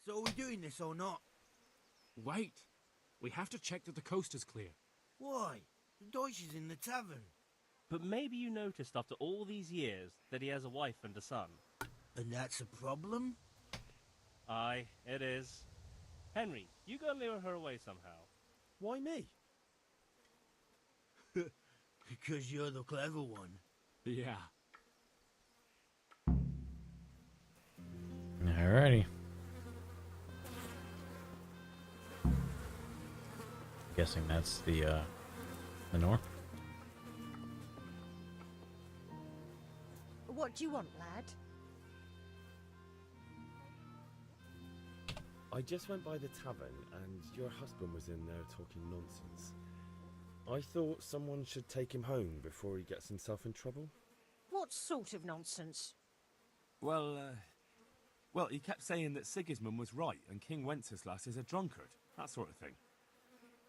So are we doing this or not? Wait. We have to check that the coast is clear. Why? The Deutsch is in the tavern. But maybe you noticed after all these years that he has a wife and a son. And that's a problem? Aye, it is. Henry, you go lure her away somehow. Why me? Because you're the clever one. Yeah. Alrighty. Guessing that's the north. What do you want, lad? I just went by the tavern and your husband was in there talking nonsense. I thought someone should take him home before he gets himself in trouble. What sort of nonsense? Well, he kept saying that Sigismund was right and King Wenceslas is a drunkard, that sort of thing.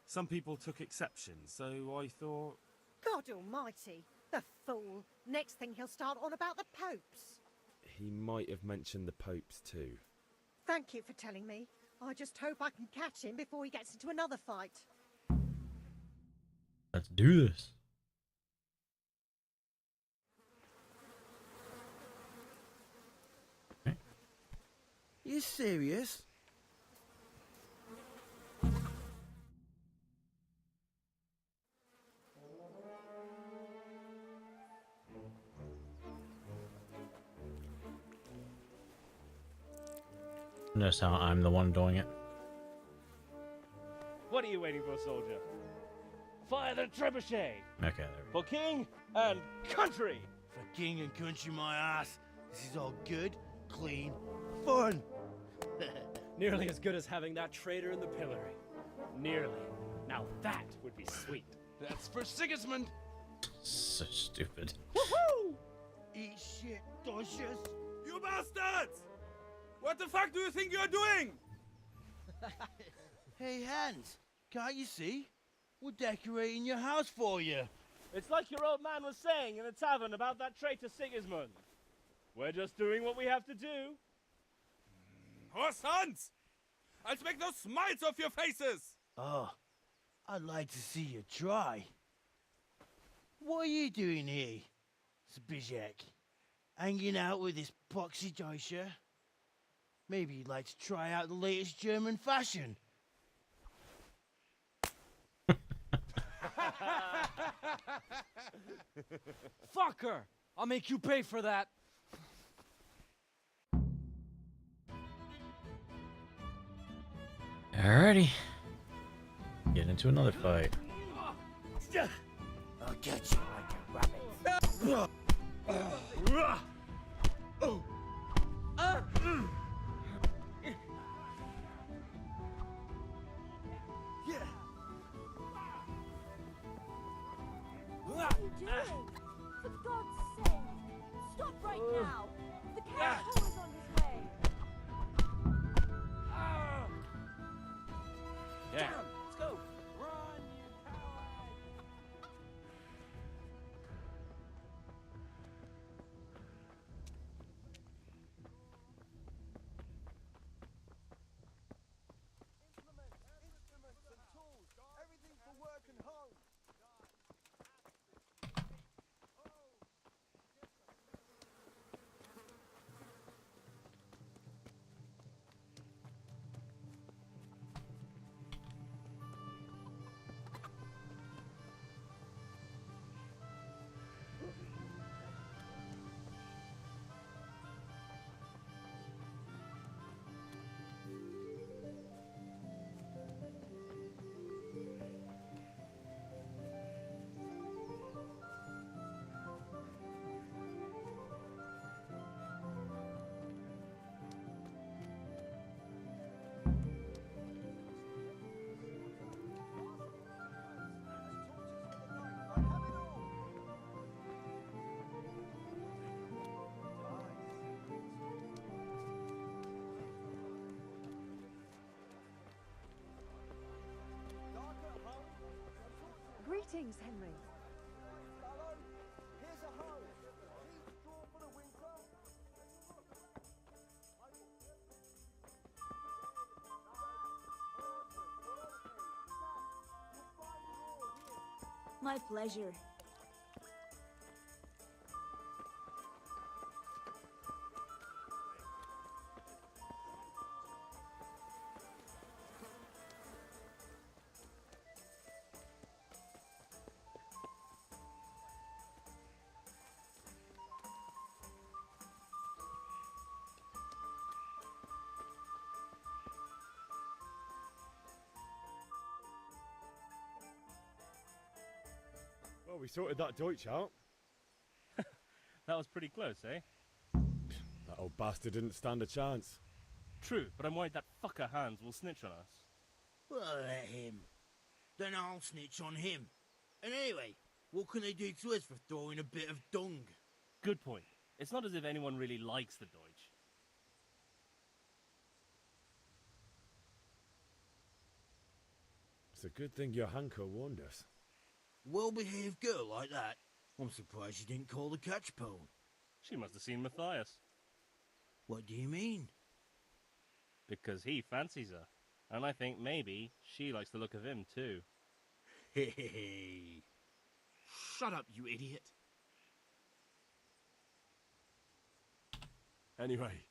Some people took exception, so I thought... God almighty, the fool. Next thing he'll start on about the popes. He might have mentioned the popes too. Thank you for telling me. I just hope I can catch him before he gets into another fight. Let's do this. Okay. You serious? Notice how I'm the one doing it. What are you waiting for, soldier? Fire the trebuchet! Okay, there we go. For king and country! For king and country, my ass. This is all good, clean, fun. Nearly as good as having that traitor in the pillory. Nearly. Now that would be sweet. That's for Sigismund. So stupid. Woohoo! Eat shit, dodgers. You bastards! What the fuck do you think you're doing? Hey, Hans, can't you see? We're decorating your house for you. It's like your old man was saying in the tavern about that traitor Sigismund. We're just doing what we have to do. Horse Hans! I'll make those smiles off your faces! Oh, I'd like to see you try. What are you doing here, Zbigniew? Hanging out with this poxy Deutscher? Maybe you'd like to try out the latest German fashion. Fucker! I'll make you pay for that. Alrighty. Get into another fight. I'll get you like a rabbit. What are you doing? For God's sake, stop right now. The caterpillar is on his way. Yeah. Let's go. Run, you coward. Instruments and tools, everything for work and home. Greetings, Henry. Here's a hoe. Keep straw for the winter. My pleasure. Well, we sorted that Deutsch out. That was pretty close, eh? That old bastard didn't stand a chance. True, but I'm worried that fucker Hans will snitch on us. Well, let him. Then I'll snitch on him. And anyway, what can they do to us for throwing a bit of dung? Good point. It's not as if anyone really likes the Deutsch. It's a good thing your Hanko warned us. Well-behaved girl like that. I'm surprised you didn't call the catch pole. She must have seen Matthias. What do you mean? Because he fancies her. And I think maybe she likes the look of him too. Hey. Shut up, you idiot. Anyway,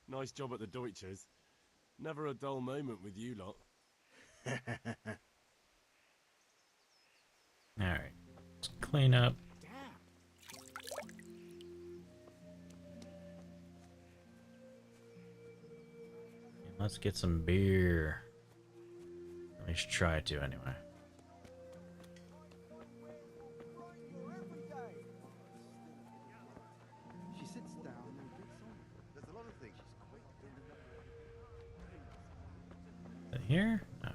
nice job at the Deutschers. Never a dull moment with you lot. Alright. Let's clean up. And let's get some beer. At least try to, anyway. She sits down and gets on. There's a lot of things she's quick doing. Is it here? No.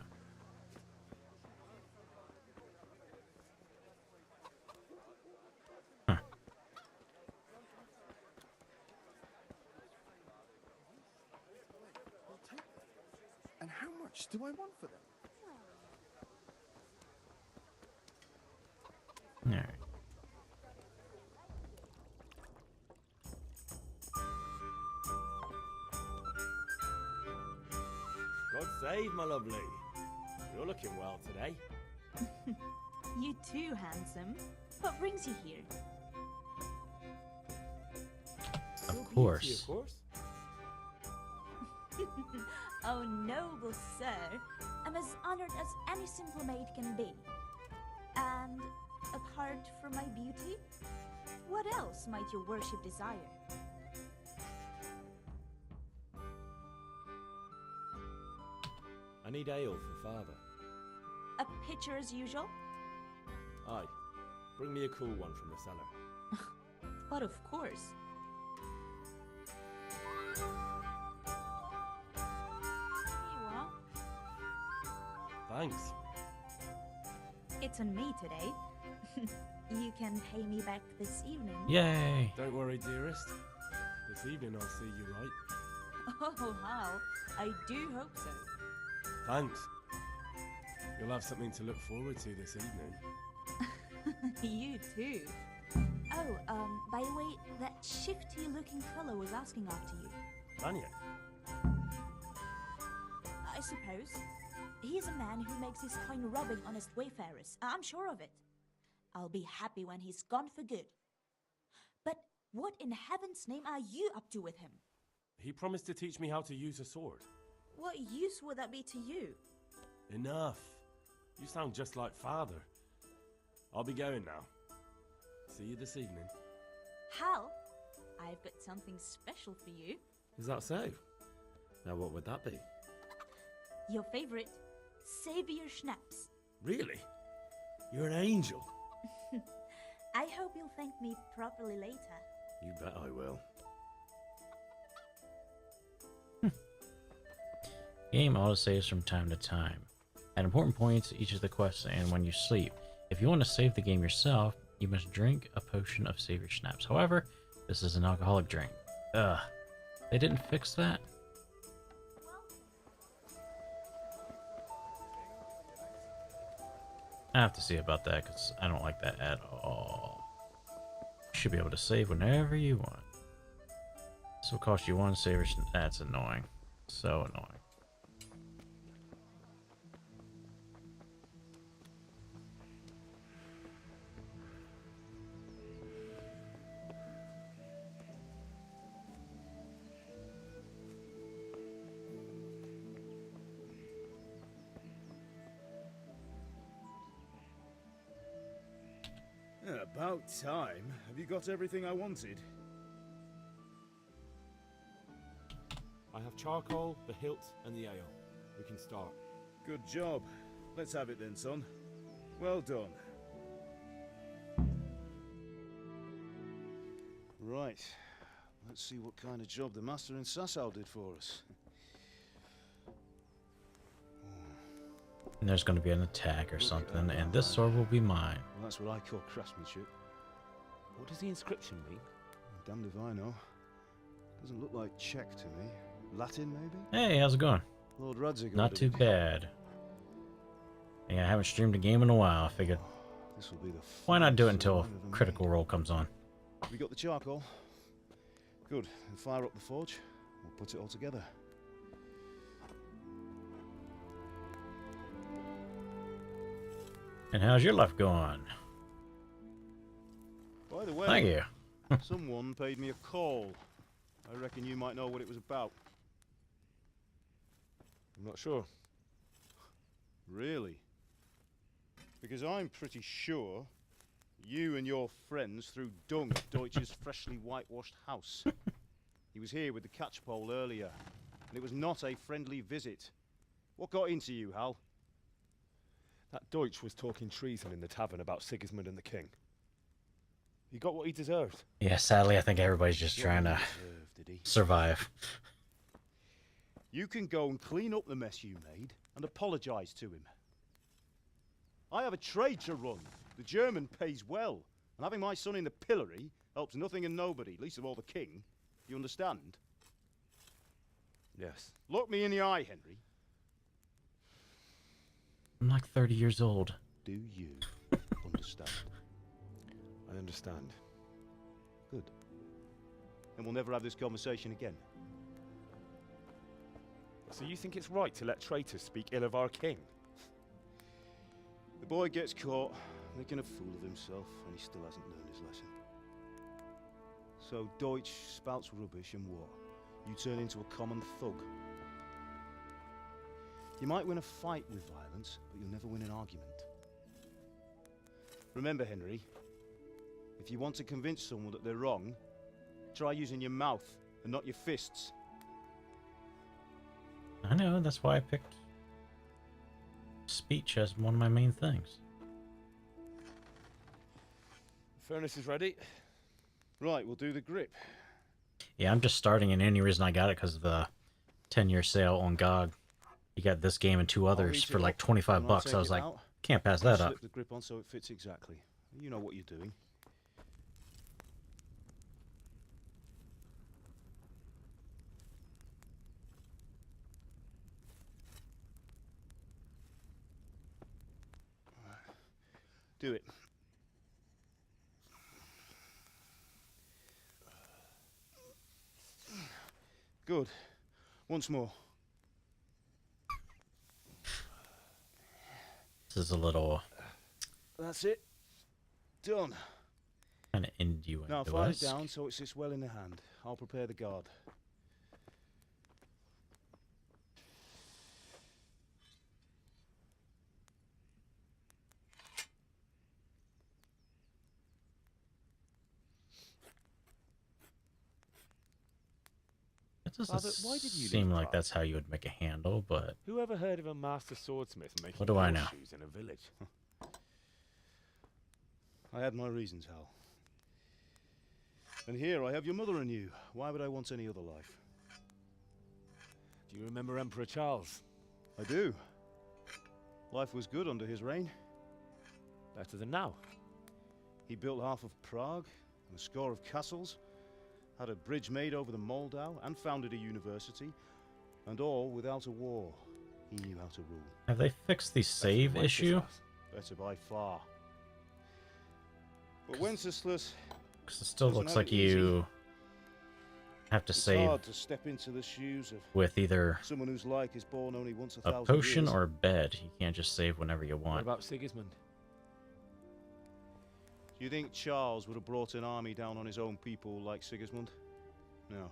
much do I want for them? Alright. God save, my lovely. You're looking well today. You too, handsome. What brings you here? Of course. Beauty, of course. Oh, noble sir. I'm as honored as any simple maid can be. And apart from my beauty, what else might your worship desire? I need ale for father. A pitcher as usual? Aye. Bring me a cool one from the cellar. But of course. Here you are. Thanks. It's on me today. You can pay me back this evening. Yay! Don't worry, dearest. This evening I'll see you right. Oh, how? I do hope so. Thanks. You'll have something to look forward to this evening. You too. Oh, by the way, that shifty-looking fellow was asking after you. Vanya? I suppose. He's a man who makes his coin robbing honest wayfarers. I'm sure of it. I'll be happy when he's gone for good. But what in heaven's name are you up to with him? He promised to teach me how to use a sword. What use would that be to you? Enough. You sound just like father. I'll be going now. See you this evening. Hal, I've got something special for you. Is that so? Now what would that be? Your favorite, Savior Schnapps. Really? You're an angel. I hope you'll thank me properly later. You bet I will. Game autosaves from time to time. At important points, each of the quests and when you sleep. If you want to save the game yourself, you must drink a potion of Savior Schnapps. However, this is an alcoholic drink. Ugh. They didn't fix that? I have to see about that because I don't like that at all. You should be able to save whenever you want. This will cost you one Savior Schnapps. That's annoying. So annoying. About time. Have you got everything I wanted? I have charcoal, the hilt, and the ale. We can start. Good job. Let's have it then, son. Well done. Right. Let's see what kind of job the master in Sasau did for us. And there's going to be an attack or something, and this sword will be mine. Well, that's what I call craftsmanship. What does the inscription mean? Damned if I know. Doesn't look like Czech to me. Latin, maybe? Hey, how's it going? Lord Radzig. Not too bad. Yeah, I haven't streamed a game in a while. I figured, This will be the why not do it finest until wine I've ever Critical Role comes on? made. We got the charcoal. Good. And fire up the forge. We'll put it all together. And how's your life going? By the way, Thank you. someone paid me a call. I reckon you might know what it was about. I'm not sure. Really? Because I'm pretty sure you and your friends threw dung at Deutsch's freshly whitewashed house. He was here with the catchpole earlier, and it was not a friendly visit. What got into you, Hal? That Deutsch was talking treason in the tavern about Sigismund and the king. He got what he deserved. Yeah, sadly, I think everybody's just trying to survive. You can go and clean up the mess you made and apologise to him. I have a trade to run. The German pays well, and having my son in the pillory helps nothing and nobody, least of all the king. You understand? Yes. Look me in the eye, Henry. I'm like 30 years old. Do you understand? I understand. Good. Then we'll never have this conversation again. So you think it's right to let traitors speak ill of our king? The boy gets caught, making a fool of himself, and he still hasn't learned his lesson. So Deutsch spouts rubbish, and what? You turn into a common thug. You might win a fight with violence, but you'll never win an argument. Remember, Henry, if you want to convince someone that they're wrong, try using your mouth and not your fists. I know, that's why I picked speech as one of my main things. Furnace is ready. Right, we'll do the grip. Yeah, I'm just starting, and any reason I got it because of the 10-year sale on GOG. You got this game and two others for like 25 bucks. I was like, can't pass that up. Slip the grip on so it fits exactly. You know what you're doing. Do it. Good. Once more. This is a little... That's it. Done. kind of innuendo. Now fire it down so it sits well in the hand. I'll prepare the guard. It doesn't Father, why did you seem leave like Prague? that's how you would make a handle, but Whoever heard of a master swordsmith making What do I know? horseshoes in a village? I had my reasons, Hal. And here I have your mother and you. Why would I want any other life? Do you remember Emperor Charles? I do. Life was good under his reign. Better than now. He built half of Prague and a score of castles, had a bridge made over the Moldau, and founded a university, and all without a war. He knew how to rule. have they fixed the save issue? Better by far. But Wenceslas... Because it still doesn't looks have like it easy. you have to It's save hard to step into the shoes of with either someone whose like is born only once a a thousand potion years. or bed. You can't just save whenever you What want. about Sigismund? Do you think Charles would have brought an army down on his own people like Sigismund? No.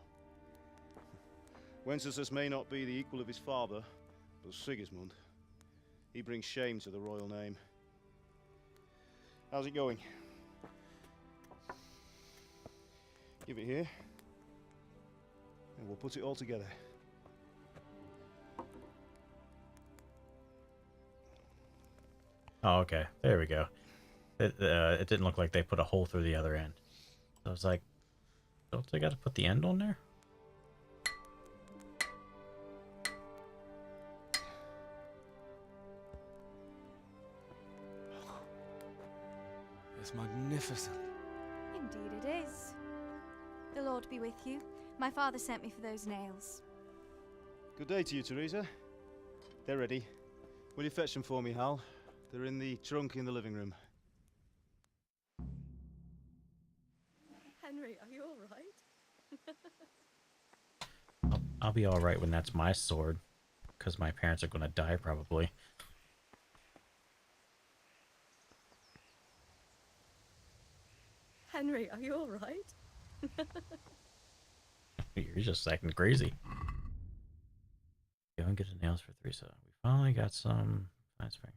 Wenceslas may not be the equal of his father, but Sigismund, he brings shame to the royal name. How's it going? Give it here, and we'll put it all together. Oh, okay. There we go. It didn't look like they put a hole through the other end. So I was like, don't they got to put the end on there? It's magnificent. Indeed it is. The Lord be with you. My father sent me for those nails. Good day to you, Teresa. They're ready. Will you fetch them for me, Hal? They're in the trunk in the living room. Henry, are you all right? I'll be all right when that's my sword, because my parents are going to die probably. Henry, are you all right? You're just acting crazy. Go and get the nails for 3. So we finally got some fine spring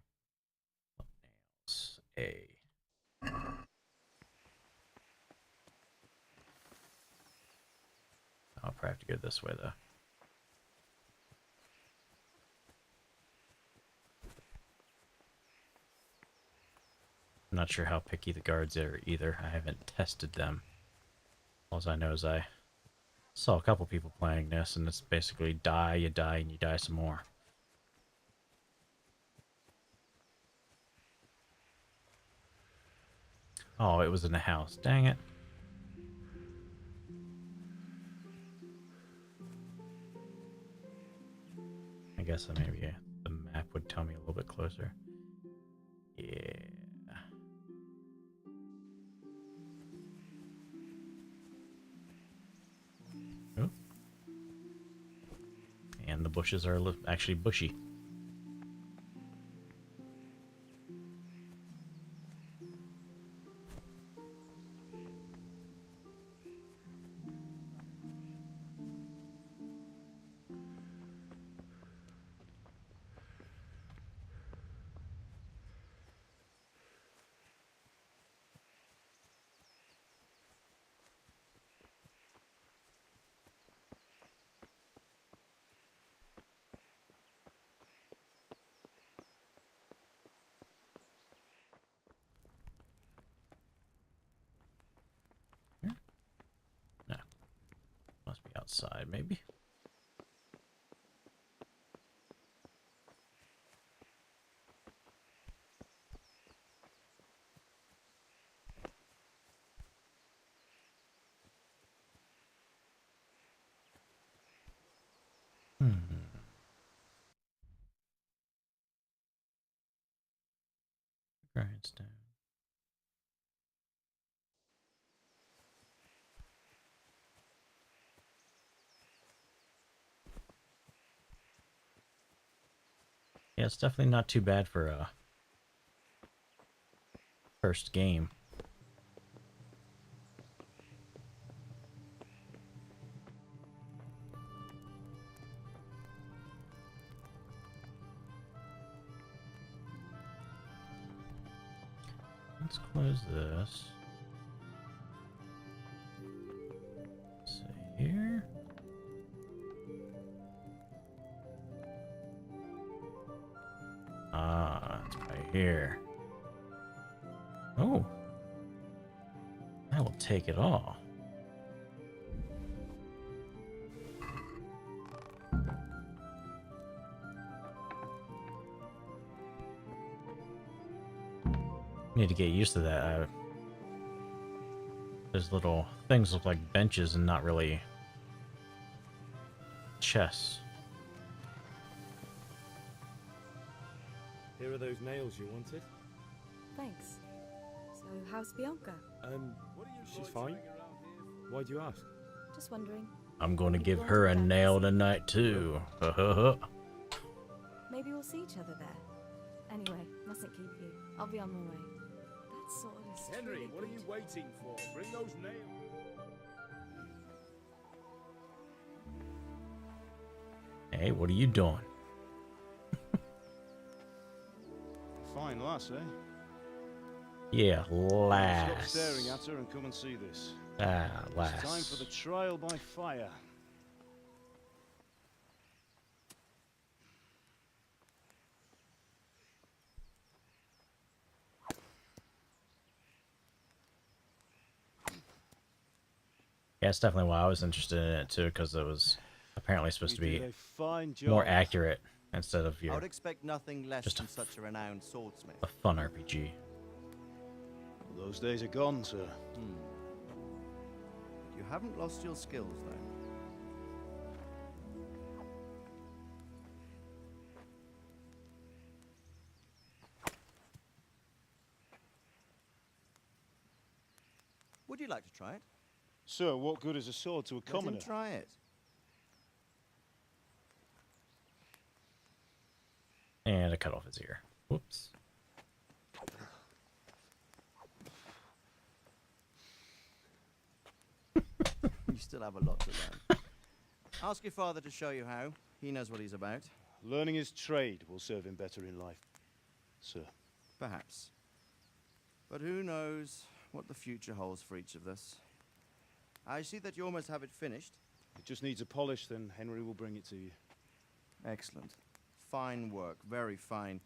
nails. A. I'll probably have to go this way though. I'm not sure how picky the guards are either. I haven't tested them. All I know is I saw a couple people playing this, and it's basically die, and you die some more. Oh, it was in the house. Dang it. I guess maybe the map would Tommy a little bit closer. Yeah. Oh. And the bushes are actually bushy. No. Must be outside, maybe. Grindstone. Yeah, it's definitely not too bad for a first game. Let's close this. See here. Ah, it's right here. Oh. I will take it all. Need to get used to that. Those little things look like benches and not really chests. Here are those nails you wanted. Thanks. So, how's Bianca? She's fine. Why do you ask? Just wondering. I'm going to give her a nail tonight too. Maybe we'll see each other there. Anyway, mustn't keep you. I'll be on my way. That sword is Henry, truly what are good. you waiting for? Bring those nails. Hey, what are you doing? Fine lass, eh? Yeah, Stop lass. staring at her and come and see this. Ah, lass. It's time for the trial by fire. Yeah, it's definitely why I was interested in it too, because it was apparently supposed to You be did a fine more job. accurate instead of I your would expect nothing less just from such a renowned swordsmith. a fun RPG. Well, those days are gone, sir. You haven't lost your skills, though. Would you like to try it? Sir, what good is a sword to a Let commoner? him try it. And I cut off his ear. Whoops. You still have a lot to learn. Ask your father to show you how. He knows what he's about. Learning his trade will serve him better in life, sir. Perhaps. But who knows what the future holds for each of us. I see that you almost have it finished. It just needs a polish, then Henry will bring it to you. Excellent. Fine work, very fine.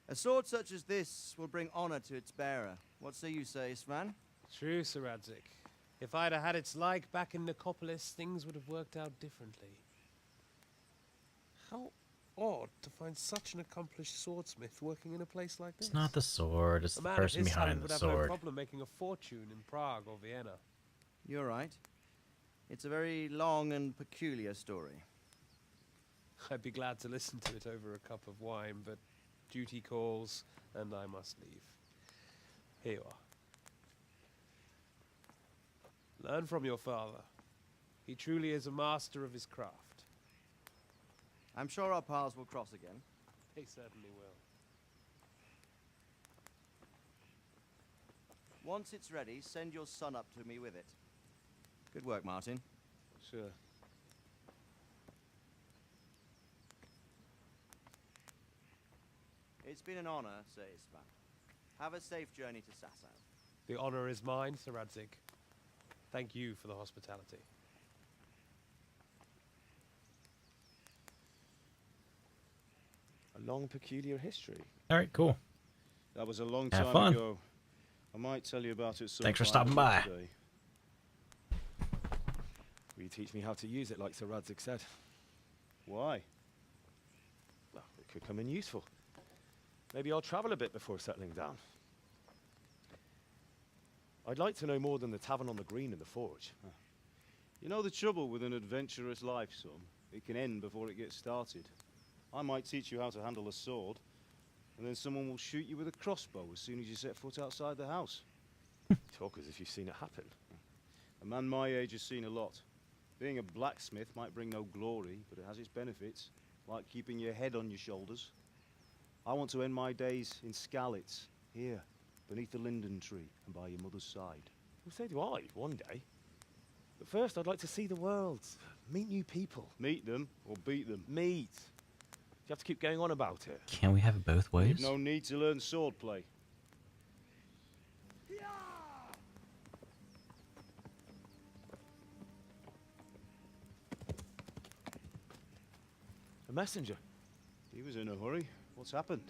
A sword such as this will bring honor to its bearer. What say you, Svan? True, Sir Radzik. If I'd have had its like back in Nicopolis, things would have worked out differently. How odd to find such an accomplished swordsmith working in a place like this. It's not the sword, it's A the man person of his behind talent the would have no sword. problem making a fortune in Prague or Vienna. You're right. It's a very long and peculiar story. I'd be glad to listen to it over a cup of wine, but duty calls, and I must leave. Here you are. Learn from your father. He truly is a master of his craft. I'm sure our paths will cross again. They certainly will. Once it's ready, send your son up to me with it. Good work, Martin. Sure. It's been an honor, Sir Istvan. Have a safe journey to Sasau. The honor is mine, Sir Radzig. Thank you for the hospitality. A long, peculiar history. All right, cool. That was a long Have time fun. ago. I might tell you about it sometime. Thanks for stopping by. Today. Will you teach me how to use it like Sir Radzig said? Why? Well, it could come in useful. Maybe I'll travel a bit before settling down. I'd like to know more than the tavern on the green and the forge. You know the trouble with an adventurous life, son? It can end before it gets started. I might teach you how to handle a sword, and then someone will shoot you with a crossbow as soon as you set foot outside the house. Talk as if you've seen it happen. A man my age has seen a lot. Being a blacksmith might bring no glory, but it has its benefits, like keeping your head on your shoulders. I want to end my days in Skalitz, here, beneath the linden tree and by your mother's side. Well, so do I, one day. But first, I'd like to see the world, meet new people. Meet them, or beat them? Meet. You have to keep going on about it. Can we have it both ways? You've no need to learn swordplay. A messenger. He was in a hurry. What's happened?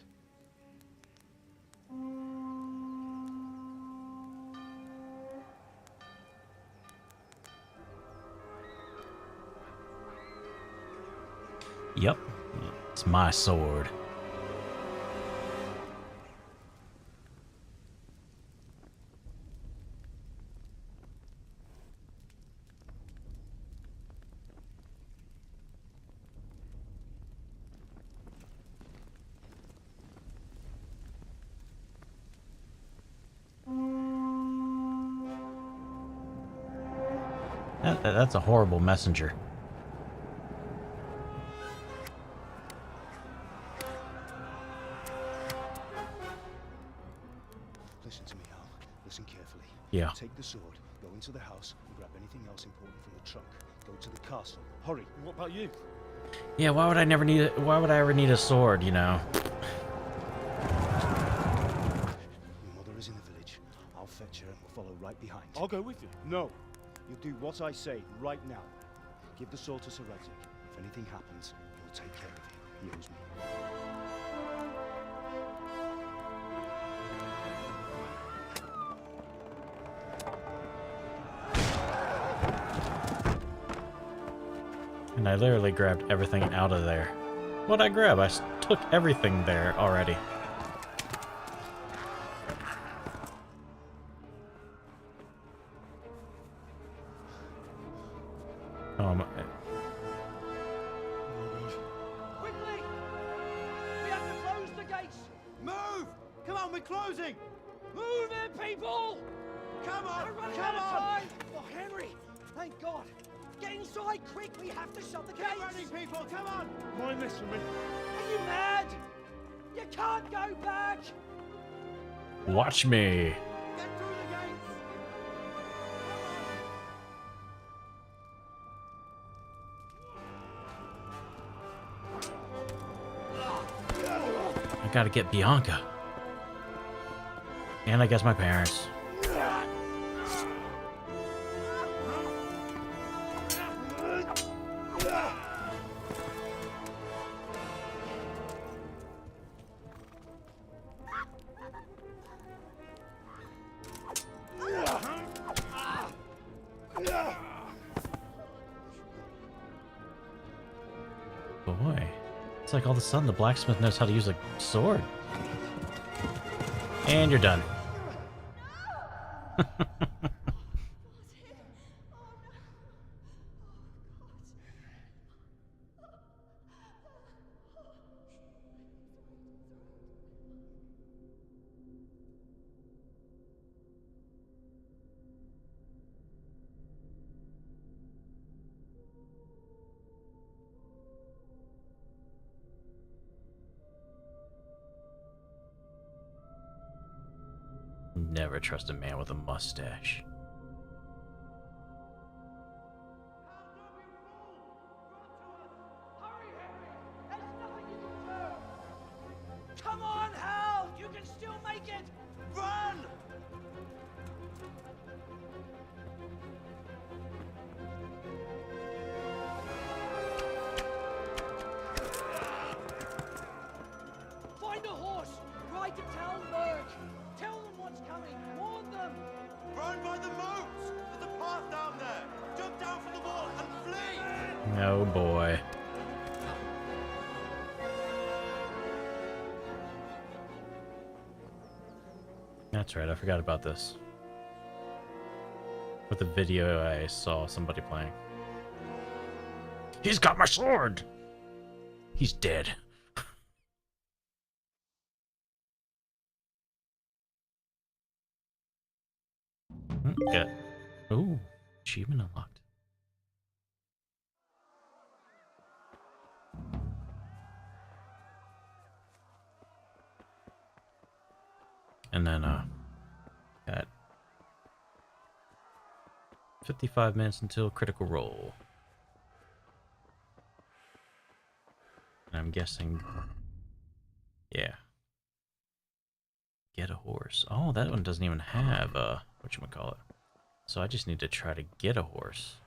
Yep. It's my sword. That's a horrible messenger. Listen to me, Al. Listen carefully. Yeah. Take the sword, go into the house, and grab anything else important from the trunk. Go to the castle. Hurry. And what about you? Yeah, why would I ever need a sword, you know? Your mother is in the village. I'll fetch her and we'll follow right behind. I'll go with you. No. You'll do what I say right now. Give the sword to Sir Radzig. If anything happens, he'll take care of you. He owes me. And I literally grabbed everything out of there. What'd I grab? I took everything there already. Quickly! We have to close the gates! Move! Come on, we're closing! Move it, people! Come on! We're running Come out of on! time! Oh, Henry! Thank God! Get inside, quick! We have to shut the gates! Get running, people! Come on! Mind this for me. Are you mad? You can't go back! Watch me. Get through the gates! I gotta get Bianca. And I guess my parents. Boy, it's like all of a sudden the blacksmith knows how to use a sword. And you're done. Never trust a man with a mustache. Come on, Hal! You can still make it! Run! Find a horse! Ride to Talmberg! Tell them what's coming! Warn them! Run by the moats! There's a path down there! Jump down from the wall and flee! Oh boy. That's right, I forgot about this. With the video I saw somebody playing. He's got my sword! He's dead. Good. Ooh, achievement unlocked. And then, got 55 minutes until critical role. And I'm guessing, yeah. Get a horse. Oh, that one doesn't even have, whatchamacallit. So I just need to try to get a horse.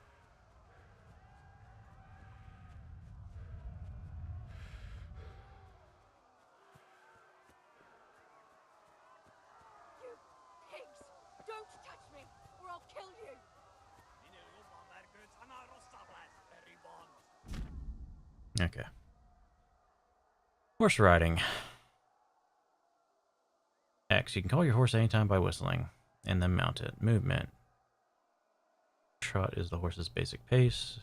Don't touch me, or I'll kill you! Okay. Horse riding. X. You can call your horse anytime by whistling, and then mount it. Movement. Trot is the horse's basic pace.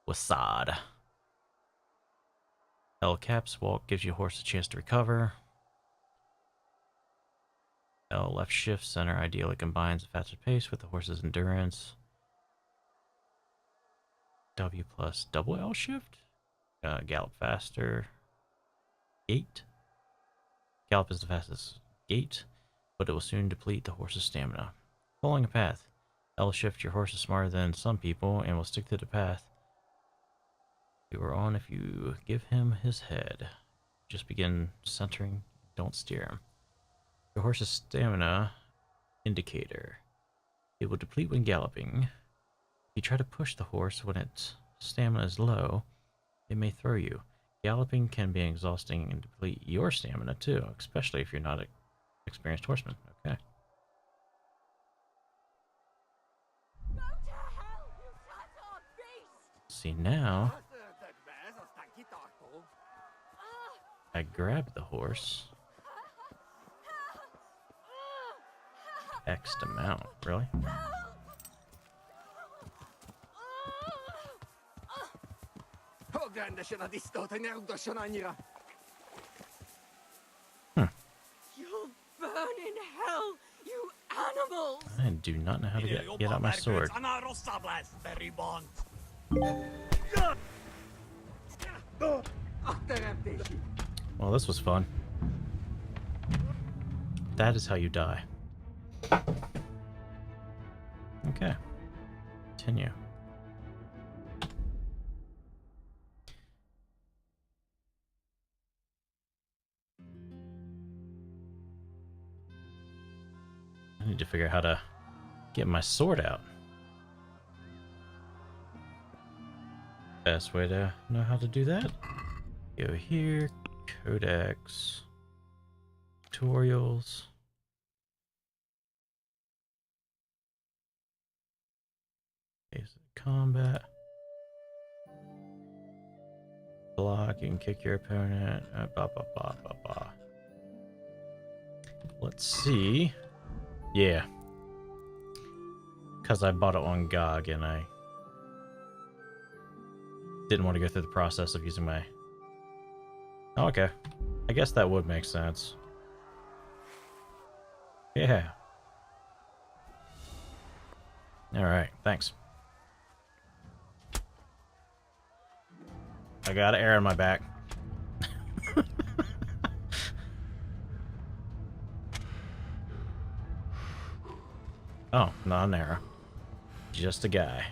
Wasad. L. Caps. Walk gives your horse a chance to recover. L. Left shift center ideally combines a faster pace with the horse's endurance. W plus double L shift. Gallop faster. Gait. Gallop is the fastest gait, but it will soon deplete the horse's stamina. Following a path. L shift, your horse is smarter than some people and will stick to the path you are on if you give him his head. Just begin centering, don't steer him. Your horse's stamina indicator. It will deplete when galloping. If you try to push the horse when its stamina is low, it may throw you. Galloping can be exhausting and deplete your stamina too, especially if you're not an experienced horseman. Okay. Go to hell, you Tatar beast! See, now I grab the horse. X to mount, really? You'll burn in hell, you animals! I do not know how to get out my sword. Well, this was fun. That is how you die. Okay. Continue. I need to figure out how to get my sword out. Best way to know how to do that? Go here, Codex, tutorials. Basic combat. Block, you can kick your opponent. Let's see. Yeah. Because I bought it on GOG and I didn't want to go through the process of using my... Oh, okay. I guess that would make sense. Yeah. Alright, thanks. I got air on my back. Oh, not an arrow. Just a guy.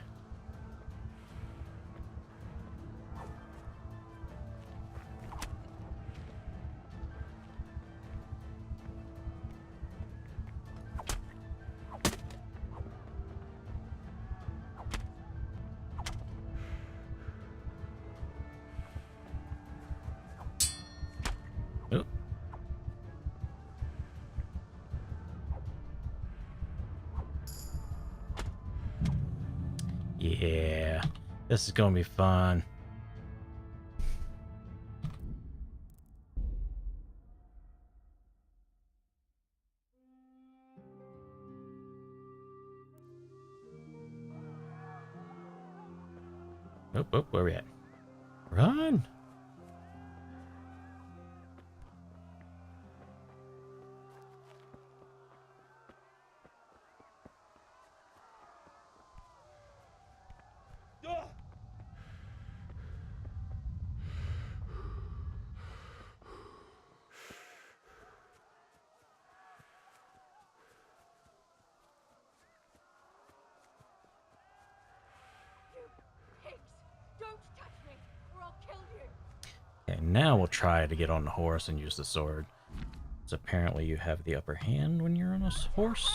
Oop. Yeah, this is gonna be fun. Oh, where are we at? Run! Pigs! Don't touch me, or I'll kill you! Okay, now we'll try to get on the horse and use the sword. So apparently you have the upper hand when you're on a horse.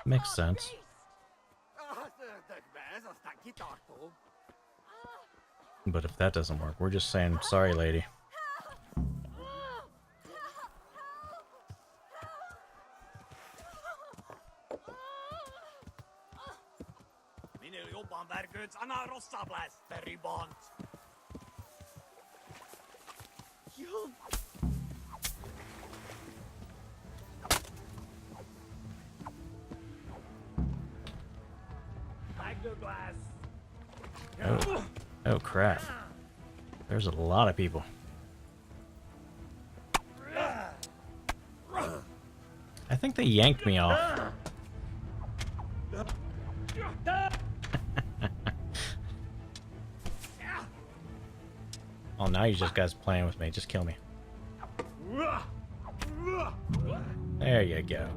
Makes sense. But if that doesn't work, we're just saying, sorry, lady. Oh, oh crap. There's a lot of people. I think they yanked me off. Oh, now you just guys playing with me. Just kill me. There you go.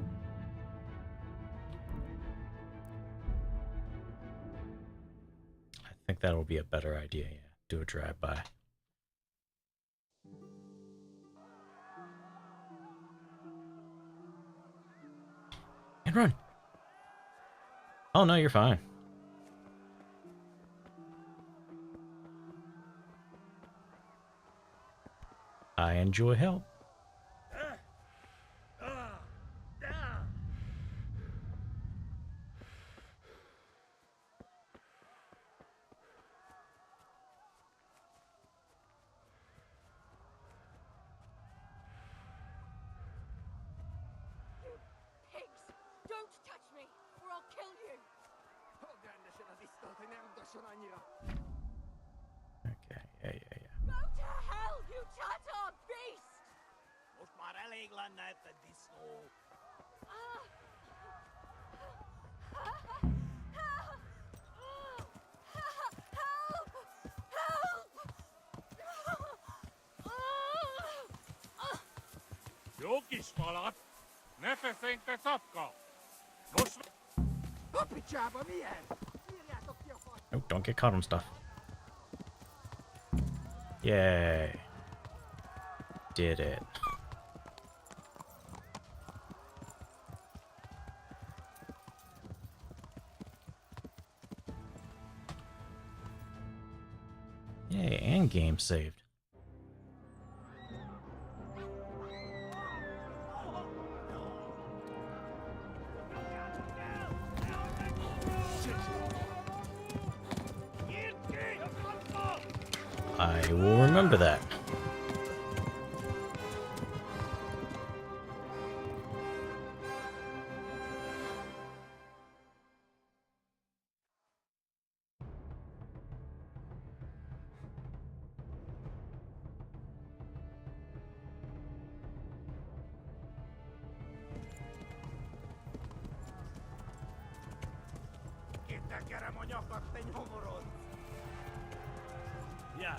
I think that'll be a better idea, yeah. Do a drive-by. And run! Oh, no, you're fine. I enjoy help. Pigs! Don't touch me, or I'll kill you! Okay, yeah. Go to hell, you Tatar beast! Jokisvalat! Nefeszényte szapka! Oh, don't get caught on stuff. Yay. Did it. Yay, and game saved. I will remember that. Yeah.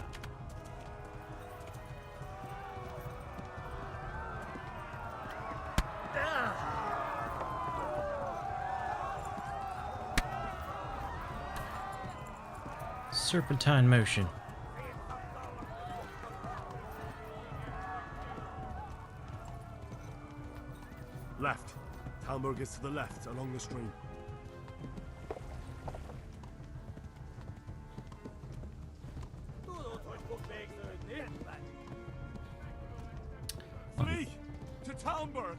Serpentine motion. Left. Talmberg is to the left, along the stream. Flee! To Talmberg!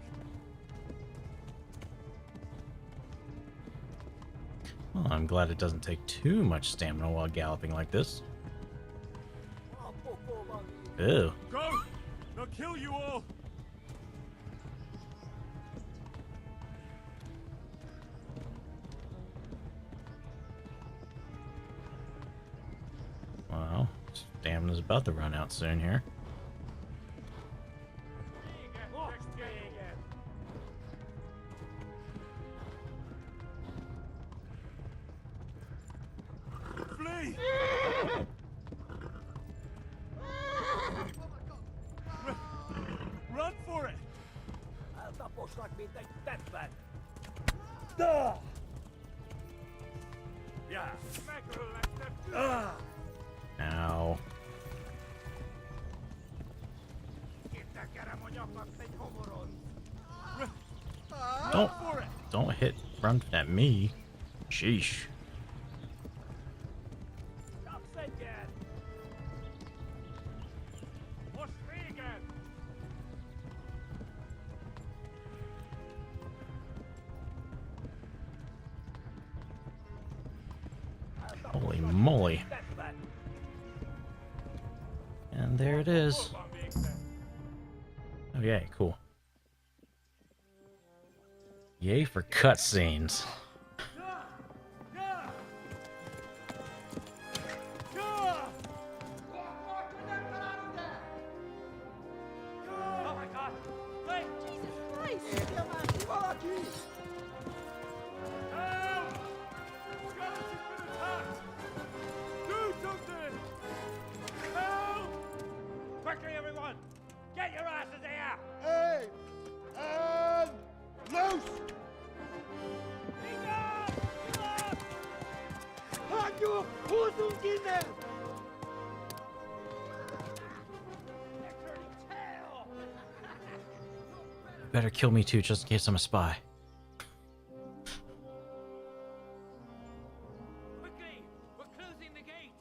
Well, I'm glad it doesn't take too much stamina while galloping like this. Ew. Go! They'll kill you all! Well, stamina's about to run out soon here. Flee! Run for it! Yeah. Ow. Don't hit run at me. Sheesh. Holy moly. And there it is. Oh, yay, cool. Yay for cutscenes. Quickly, everyone! Get your asses here! Hey! And loose! Halt your Hosen inne! You better kill me too, just in case I'm a spy. Quickly! We're closing the gate!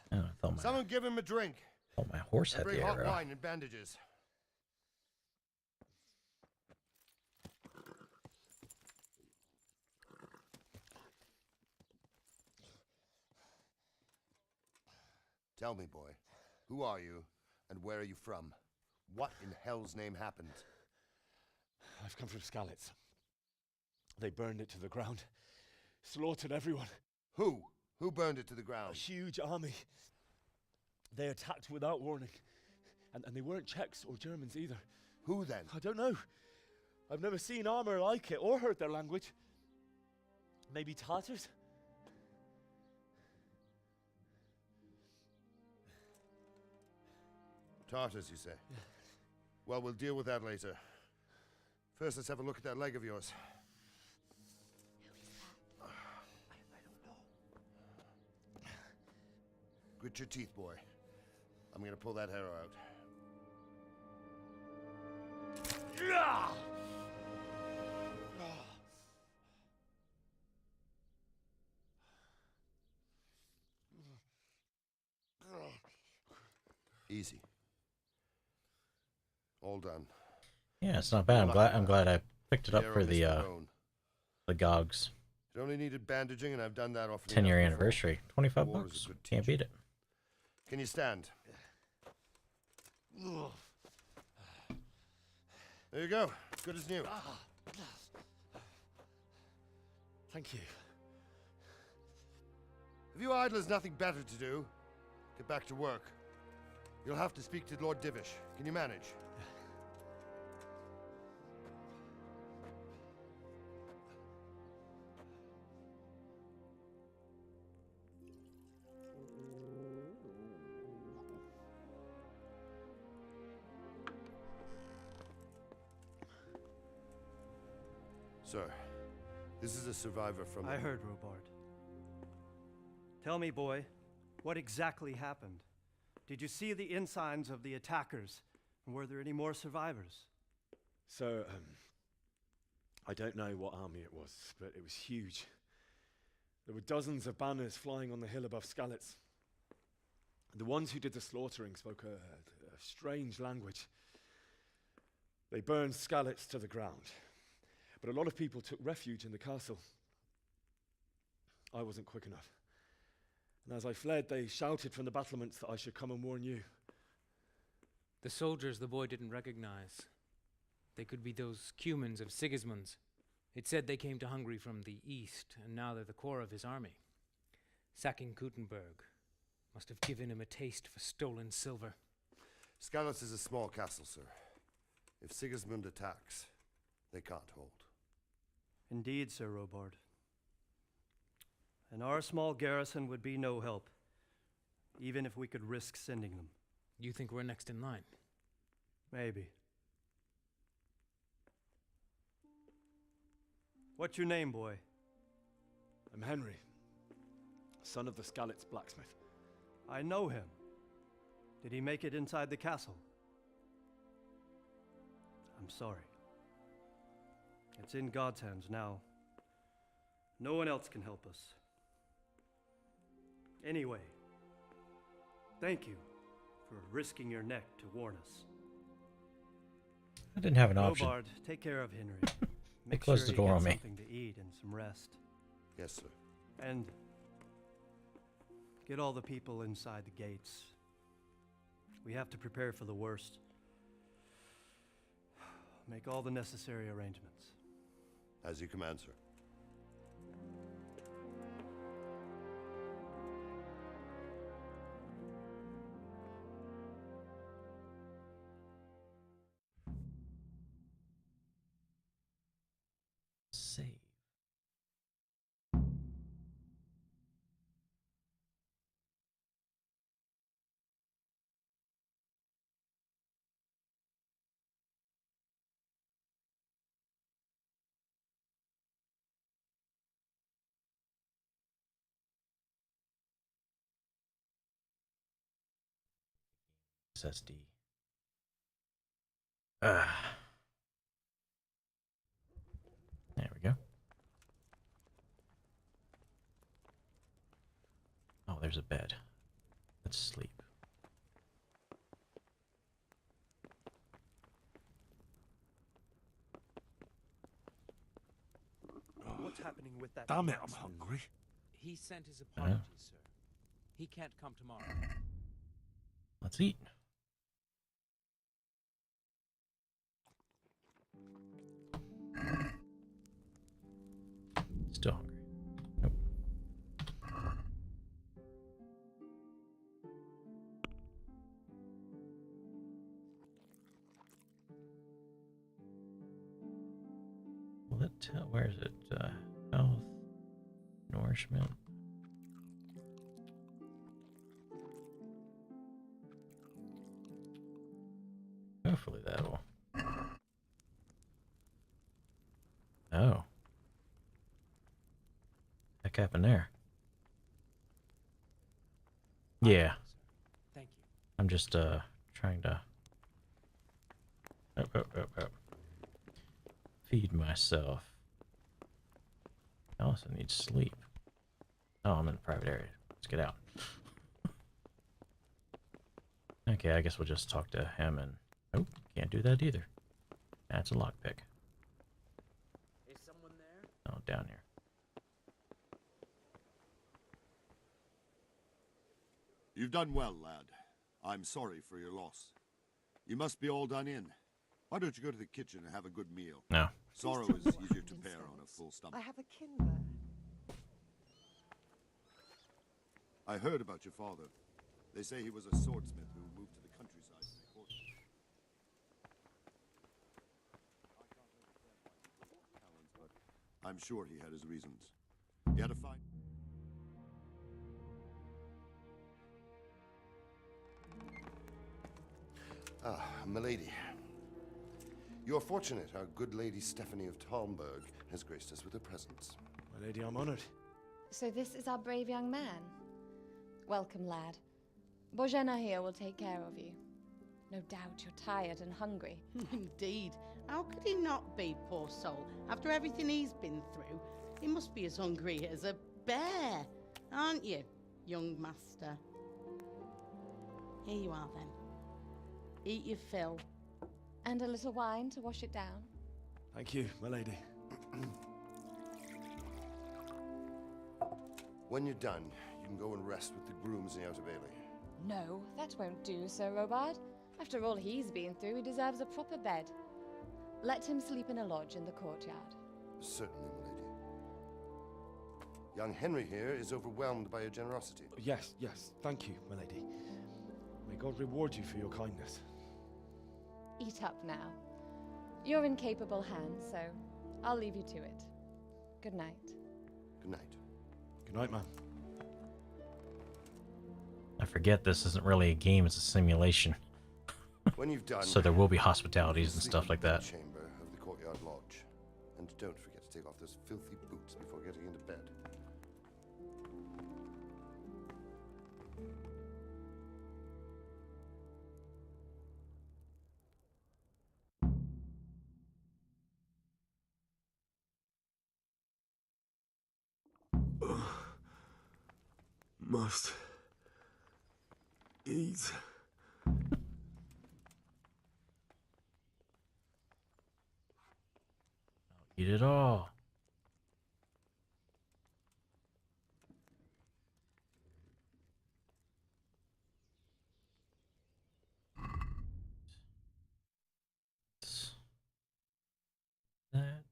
Oh, I thought Someone give him a drink. my horse had Bring the hot arrow. wine and bandages. Tell me, boy, who are you, and where are you from? What in hell's name happened? I've come from Skalitz. They burned it to the ground. Slaughtered everyone. Who? Who burned it to the ground? A huge army. They attacked without warning. And they weren't Czechs or Germans either. Who then? I don't know. I've never seen armor like it or heard their language. Maybe Tatars? Tartars, you say? Yeah. Well, we'll deal with that later. First, let's have a look at that leg of yours. Grit your teeth, boy. I'm gonna pull that arrow out. Easy. All done. Yeah, it's not bad. I'm glad I picked it up for the GOGs. It only needed bandaging, and I've done that often. 10-year anniversary. 25 bucks. Can't beat it. Can you stand? There you go. Good as new. Thank you. If you idlers nothing better to do, get back to work. You'll have to speak to Lord Divish. Can you manage? Sir, this is a survivor from... I heard, Robard. Tell me, boy, what exactly happened? Did you see the ensigns of the attackers? And were there any more survivors? So, I don't know what army it was, but it was huge. There were dozens of banners flying on the hill above Skalitz. The ones who did the slaughtering spoke a strange language. They burned Skalitz to the ground, but a lot of people took refuge in the castle. I wasn't quick enough. And as I fled, they shouted from the battlements that I should come and warn you. The soldiers the boy didn't recognize. They could be those Cumans of Sigismund's. It said they came to Hungary from the east, and now they're the core of his army. Sacking Kuttenberg must have given him a taste for stolen silver. Skalitz is a small castle, sir. If Sigismund attacks, they can't hold. Indeed, Sir Robard. And our small garrison would be no help, even if we could risk sending them. You think we're next in line? Maybe. What's your name, boy? I'm Henry, son of the Skalitz blacksmith. I know him. Did he make it inside the castle? I'm sorry. It's in God's hands now. No one else can help us. Anyway, thank you for risking your neck to warn us. I didn't have an option. Robard, take care of Henry. They Make closed sure the door he on gets me. something to eat and some rest. Yes, sir. And get all the people inside the gates. We have to prepare for the worst. Make all the necessary arrangements. As you command, sir. Save. SSD. There we go. Oh, there's a bed. Let's sleep. What's happening with that? Damn it, I'm hungry. He sent his apologies, sir. He can't come tomorrow. Let's eat. Still hungry. Nope. Will it tell? Where is it? Health, nourishment. Hopefully that will. Oh. Heck happened there? Yeah. Thank you. I'm just trying to feed myself. I also need sleep. Oh, I'm in a private area. Let's get out. Okay, I guess we'll just talk to him and... Oh, can't do that either. That's a lockpick. Is someone there? Oh, down here. You've done well, lad. I'm sorry for your loss. You must be all done in. Why don't you go to the kitchen and have a good meal? No. Sorrow is easier to bear on a full stomach. I have a kin there. I heard about your father. They say he was a swordsmith who moved to the countryside to make horses. I can't understand why he was talents, but I'm sure he had his reasons. He had a fine... Ah, milady. You're fortunate our good lady Stephanie of Talmberg has graced us with her presence. My lady, I'm honored. So this is our brave young man. Welcome, lad. Bojena here will take care of you. No doubt you're tired and hungry. Indeed. How could he not be, poor soul? After everything he's been through, he must be as hungry as a bear, aren't you, young master? Here you are, then. Eat your fill. And a little wine to wash it down. Thank you, my lady. When you're done, you can go and rest with the grooms in the Outer Bailey. No, that won't do, Sir Robard. After all he's been through, he deserves a proper bed. Let him sleep in a lodge in the courtyard. Certainly, my lady. Young Henry here is overwhelmed by your generosity. Yes, yes, thank you, my lady. May God reward you for your kindness. Eat up now. You're in capable hands, so I'll leave you to it. Good night. Good night. Good night, man. I forget this isn't really a game, it's a simulation. When you've done, so there will be hospitalities and sleep stuff in like the that. chamber of the courtyard lodge. And don't forget to take off those filthy boots before getting into bed. Must eat. Eat it all. That.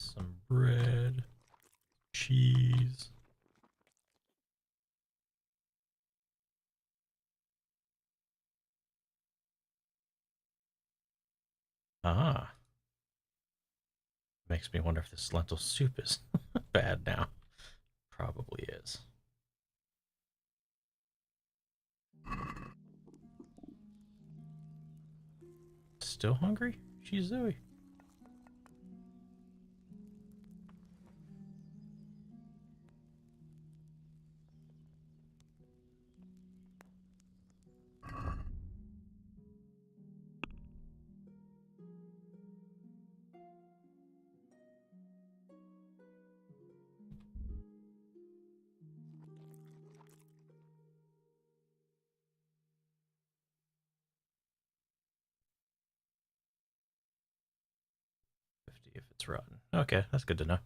Some bread, cheese. Ah. Makes me wonder if this lentil soup is bad now. Probably is. Still hungry? She's Zoe. If it's rotten. Okay, that's good to know.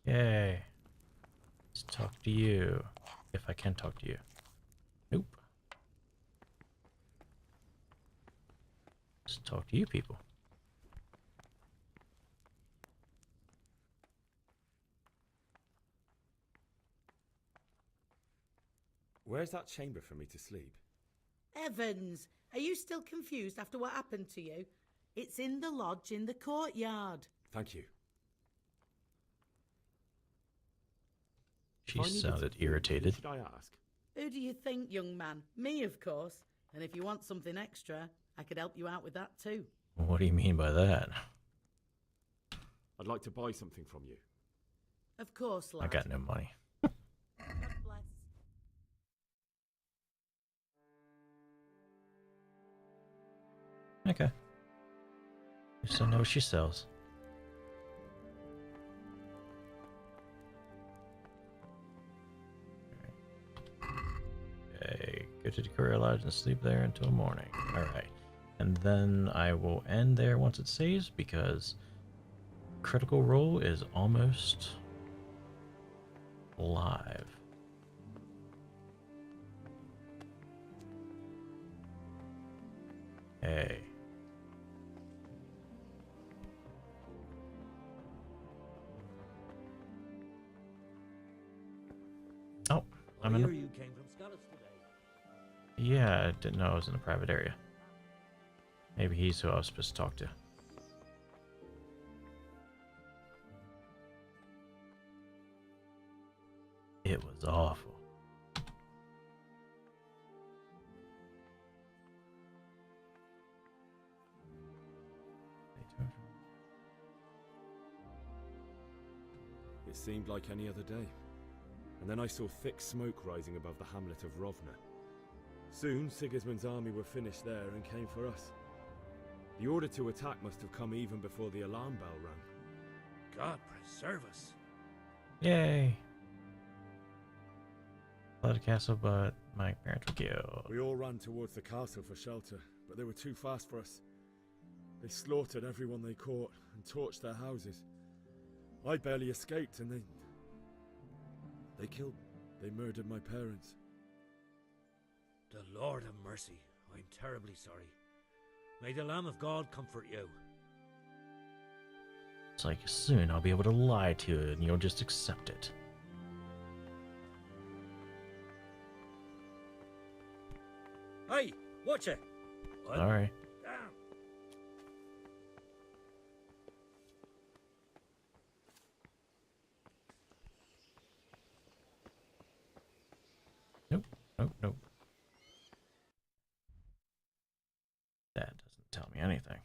Yay. Let's talk to you. If I can talk to you. Nope. Let's talk to you people. Where's that chamber for me to sleep? Evans, are you still confused after what happened to you? It's in the lodge in the courtyard. Thank you. She sounded irritated. Who should I ask? Who do you think, young man? Me, of course. And if you want something extra, I could help you out with that too. What do you mean by that? I'd like to buy something from you. Of course, lad. I got no money. God bless. Okay. Just to know what she sells. Okay, go to the courier lodge and sleep there until morning. Alright. And then I will end there once it saves because Critical Role is almost live. Hey. Oh, I'm in. You came from Scotland today. Yeah, I didn't know I was in a private area. Maybe he's who I was supposed to talk to. It was awful. It seemed like any other day. And then I saw thick smoke rising above the hamlet of Rovna. Soon, Sigismund's army were finished there and came for us. The order to attack must have come even before the alarm bell rang. God preserve us. Yay! Fled the castle, but my parents were killed. We all ran towards the castle for shelter, but they were too fast for us. They slaughtered everyone they caught and torched their houses. I barely escaped, and they murdered my parents. The Lord have mercy. I'm terribly sorry. May the Lamb of God comfort you. It's like soon I'll be able to lie to you and you'll just accept it. Hey, watch it. What? Sorry. Damn. Nope. That doesn't tell me anything.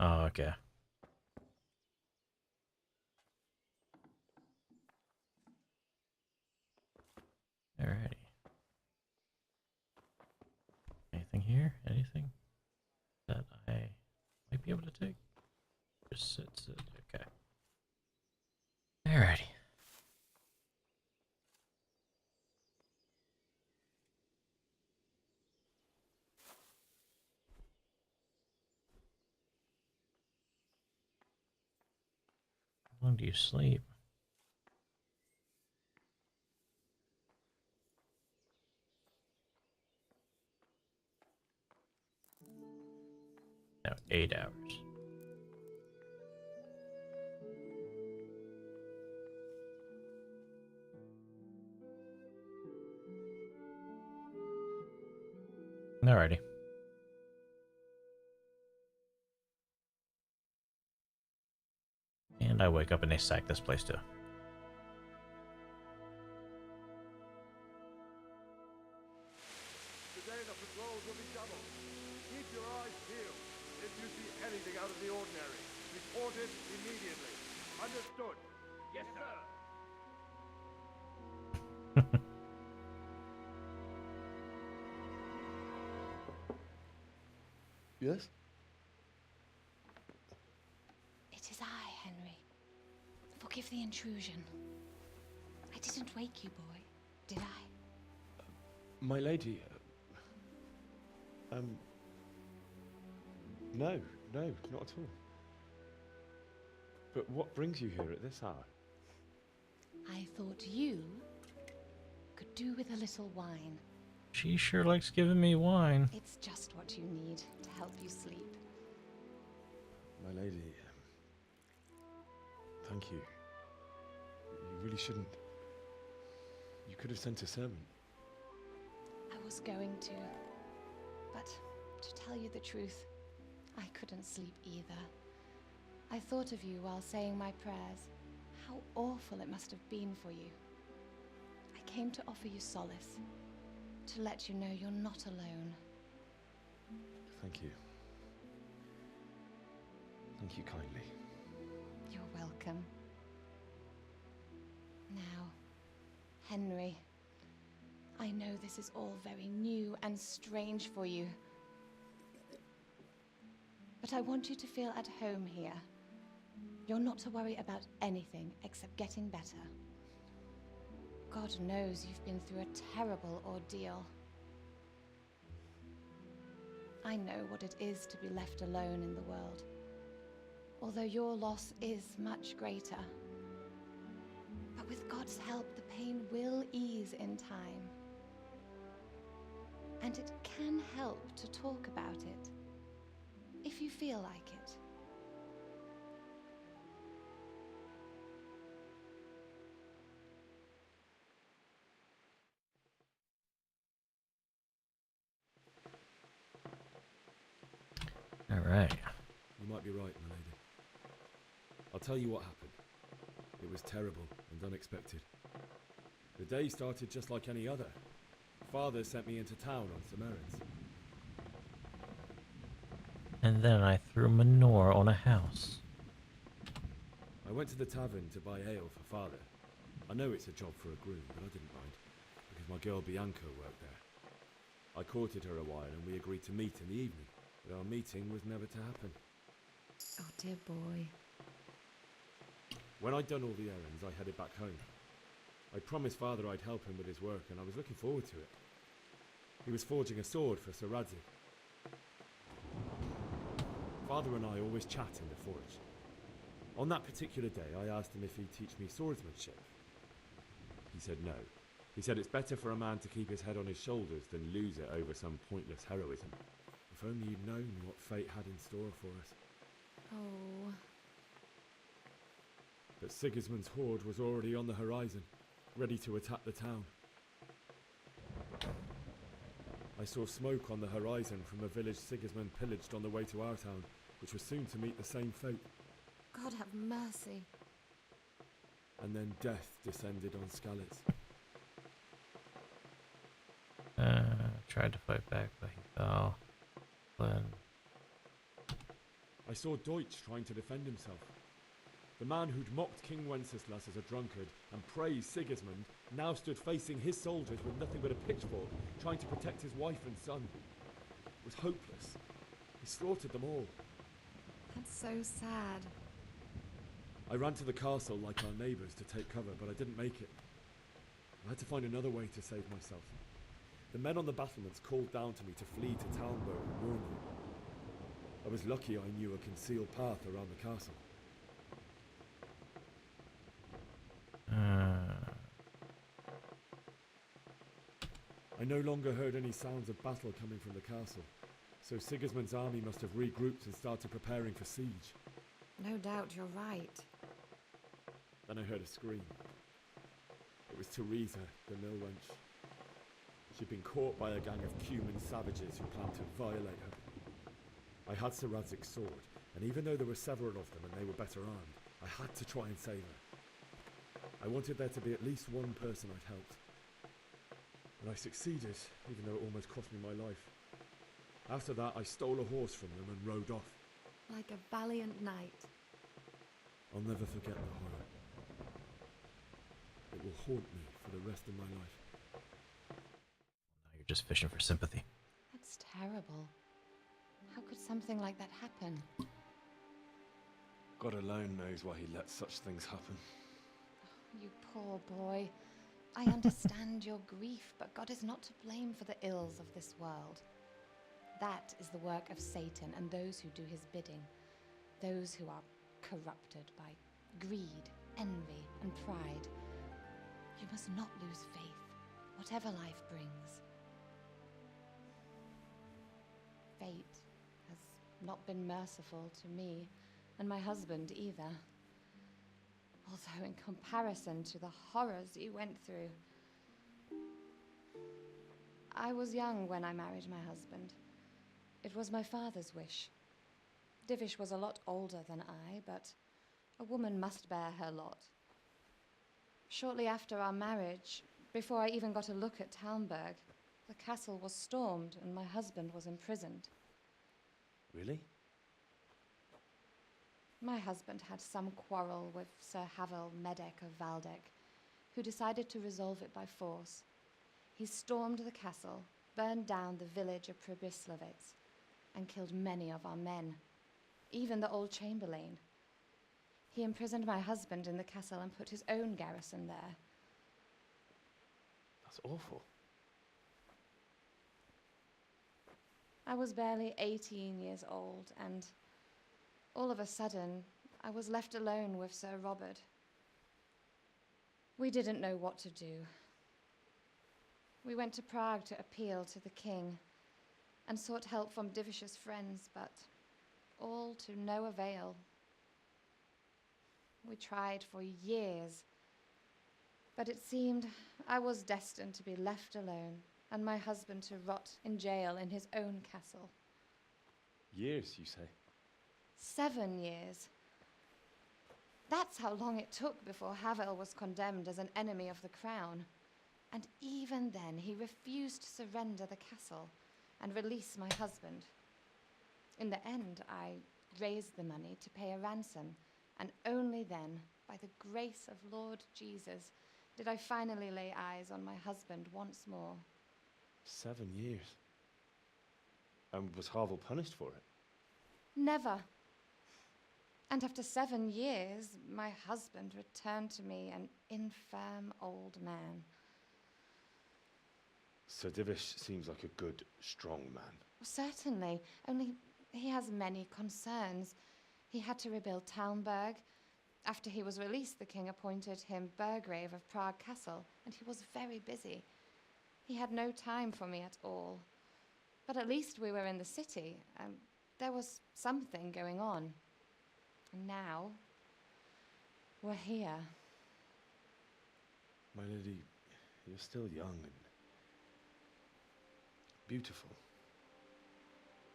Oh, okay. Alrighty. Anything here? Anything that I might be able to take? Just sit. Okay. Alrighty. How long do you sleep? No, 8 hours. Alrighty. And I wake up and they sack this place too. Today the patrols will be doubled. Keep your eyes peeled. If you see anything out of the ordinary, report it immediately. Understood? Yes, sir. Yes? It is I, Henry. Forgive the intrusion. I didn't wake you, boy, did I? My lady, no, not at all. But what brings you here at this hour? I thought you could do with a little wine. She sure likes giving me wine. It's just what you need to help you sleep. My lady, thank you. You really shouldn't. You could have sent a servant. I was going to, but to tell you the truth, I couldn't sleep either. I thought of you while saying my prayers. How awful it must have been for you. I came to offer you solace, to let you know you're not alone. Thank you. Thank you kindly. You're welcome. Now, Henry, I know this is all very new and strange for you, but I want you to feel at home here. You're not to worry about anything except getting better. God knows you've been through a terrible ordeal. I know what it is to be left alone in the world, although your loss is much greater. But with God's help, the pain will ease in time. And it can help to talk about it, if you feel like it. Alright. You might be right, my lady. I'll tell you what happened. It was terrible and unexpected. The day started just like any other. Father sent me into town on some errands. And then I threw manure on a house. I went to the tavern to buy ale for Father. I know it's a job for a groom, but I didn't mind, because my girl Bianca worked there. I courted her a while and we agreed to meet in the evening, but our meeting was never to happen. Oh, dear boy. When I'd done all the errands, I headed back home. I promised Father I'd help him with his work, and I was looking forward to it. He was forging a sword for Sir Radzik. Father and I always chat in the forge. On that particular day, I asked him if he'd teach me swordsmanship. He said no. He said it's better for a man to keep his head on his shoulders than lose it over some pointless heroism. If only you'd known what fate had in store for us. Oh. But Sigismund's horde was already on the horizon, ready to attack the town. I saw smoke on the horizon from a village Sigismund pillaged on the way to our town, which was soon to meet the same fate. God have mercy. And then death descended on Skalitz. Tried to fight back, but he fell. Then I saw Deutsch trying to defend himself. The man who'd mocked King Wenceslas as a drunkard and praised Sigismund now stood facing his soldiers with nothing but a pitchfork, trying to protect his wife and son. It was hopeless. He slaughtered them all. That's so sad. I ran to the castle like our neighbours to take cover, but I didn't make it. I had to find another way to save myself. The men on the battlements called down to me to flee to Talmberg and warn you. I was lucky I knew a concealed path around the castle. I no longer heard any sounds of battle coming from the castle, so Sigismund's army must have regrouped and started preparing for siege. No doubt you're right. Then I heard a scream. It was Teresa, the mill wench. She'd been caught by a gang of Cuman savages who planned to violate her. I had Sir Radzik's sword, and even though there were several of them and they were better armed, I had to try and save her. I wanted there to be at least one person I'd helped. And I succeeded, even though it almost cost me my life. After that, I stole a horse from them and rode off. Like a valiant knight. I'll never forget the horror. It will haunt me for the rest of my life. now you're just fishing for sympathy. That's terrible. How could something like that happen? God alone knows why he lets such things happen. You poor boy. I understand your grief, but God is not to blame for the ills of this world. That is the work of Satan and those who do his bidding. Those who are corrupted by greed, envy, and pride. You must not lose faith, whatever life brings. Fate has not been merciful to me, and my husband either. Although in comparison to the horrors he went through. I was young when I married my husband. It was my father's wish. Divish was a lot older than I, but a woman must bear her lot. Shortly after our marriage, before I even got a look at Talmberg, the castle was stormed and my husband was imprisoned. Really? My husband had some quarrel with Sir Havel Medek of Valdek, who decided to resolve it by force. He stormed the castle, burned down the village of Pribyslavitz, and killed many of our men, even the old chamberlain. He imprisoned my husband in the castle and put his own garrison there. That's awful. I was barely 18 years old, and all of a sudden, I was left alone with Sir Robert. We didn't know what to do. We went to Prague to appeal to the king and sought help from Divish's friends, but all to no avail. We tried for years, but it seemed I was destined to be left alone and my husband to rot in jail in his own castle. Years, you say? 7 years. That's how long it took before Havel was condemned as an enemy of the crown. And even then, he refused to surrender the castle and release my husband. In the end, I raised the money to pay a ransom, and only then, by the grace of Lord Jesus, did I finally lay eyes on my husband once more. 7 years. And was Havel punished for it? Never. And after 7 years, my husband returned to me an infirm old man. Sir Divish seems like a good, strong man. Certainly, only he has many concerns. He had to rebuild Talmberg. After he was released, the king appointed him Burgrave of Prague Castle, and he was very busy. He had no time for me at all. But at least we were in the city, and there was something going on. And now, we're here. My lady, you're still young and beautiful.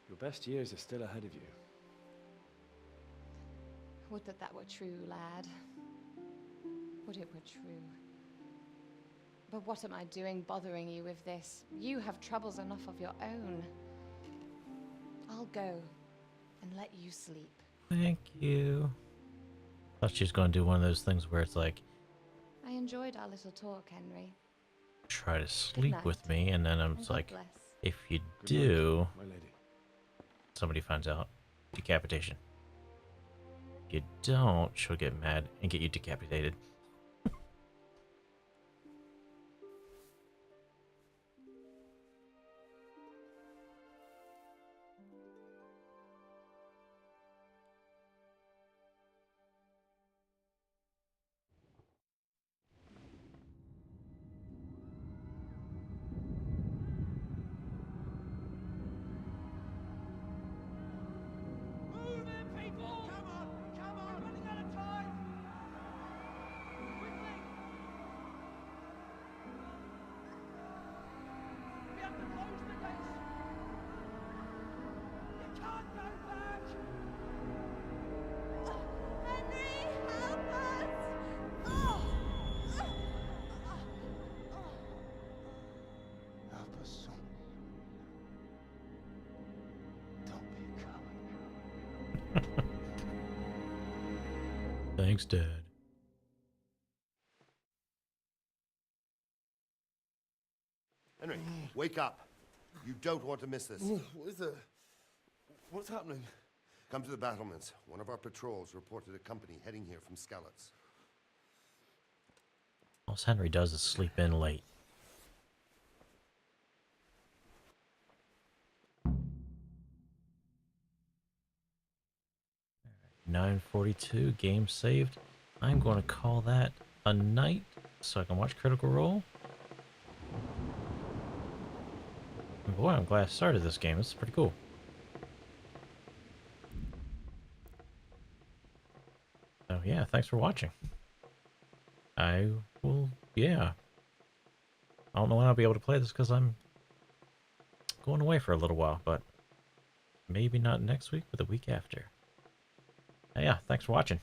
Your best years are still ahead of you. Would that that were true, lad. Would it were true. But what am I doing bothering you with this? You have troubles enough of your own. I'll go and let you sleep. Thank you. Thought she was going to do one of those things where it's like, I enjoyed our little talk, Henry. try to sleep night. with me, and then I'm And like, God bless. if you Good do, night, my lady. somebody finds out, decapitation. If you don't, she'll get mad and get you decapitated. Move it, people! Come on! Come on! We're running out of time! Quickly! We have to close the gates! You can't go back! Henry, help us! Oh! Help us, son. Don't be a coward. Thanks, Dad. Henry, wake up. You don't want to miss this. What is it? What's happening? Come to the battlements. One of our patrols reported a company heading here from Skalitz. All Henry does is sleep in late. Alright, 9:42, game saved. I'm going to call that a night so I can watch Critical Role. And boy, I'm glad I started this game. This is pretty cool. So yeah, thanks for watching. I will, yeah. I don't know when I'll be able to play this because I'm going away for a little while, but maybe not next week, but the week after. Yeah, thanks for watching.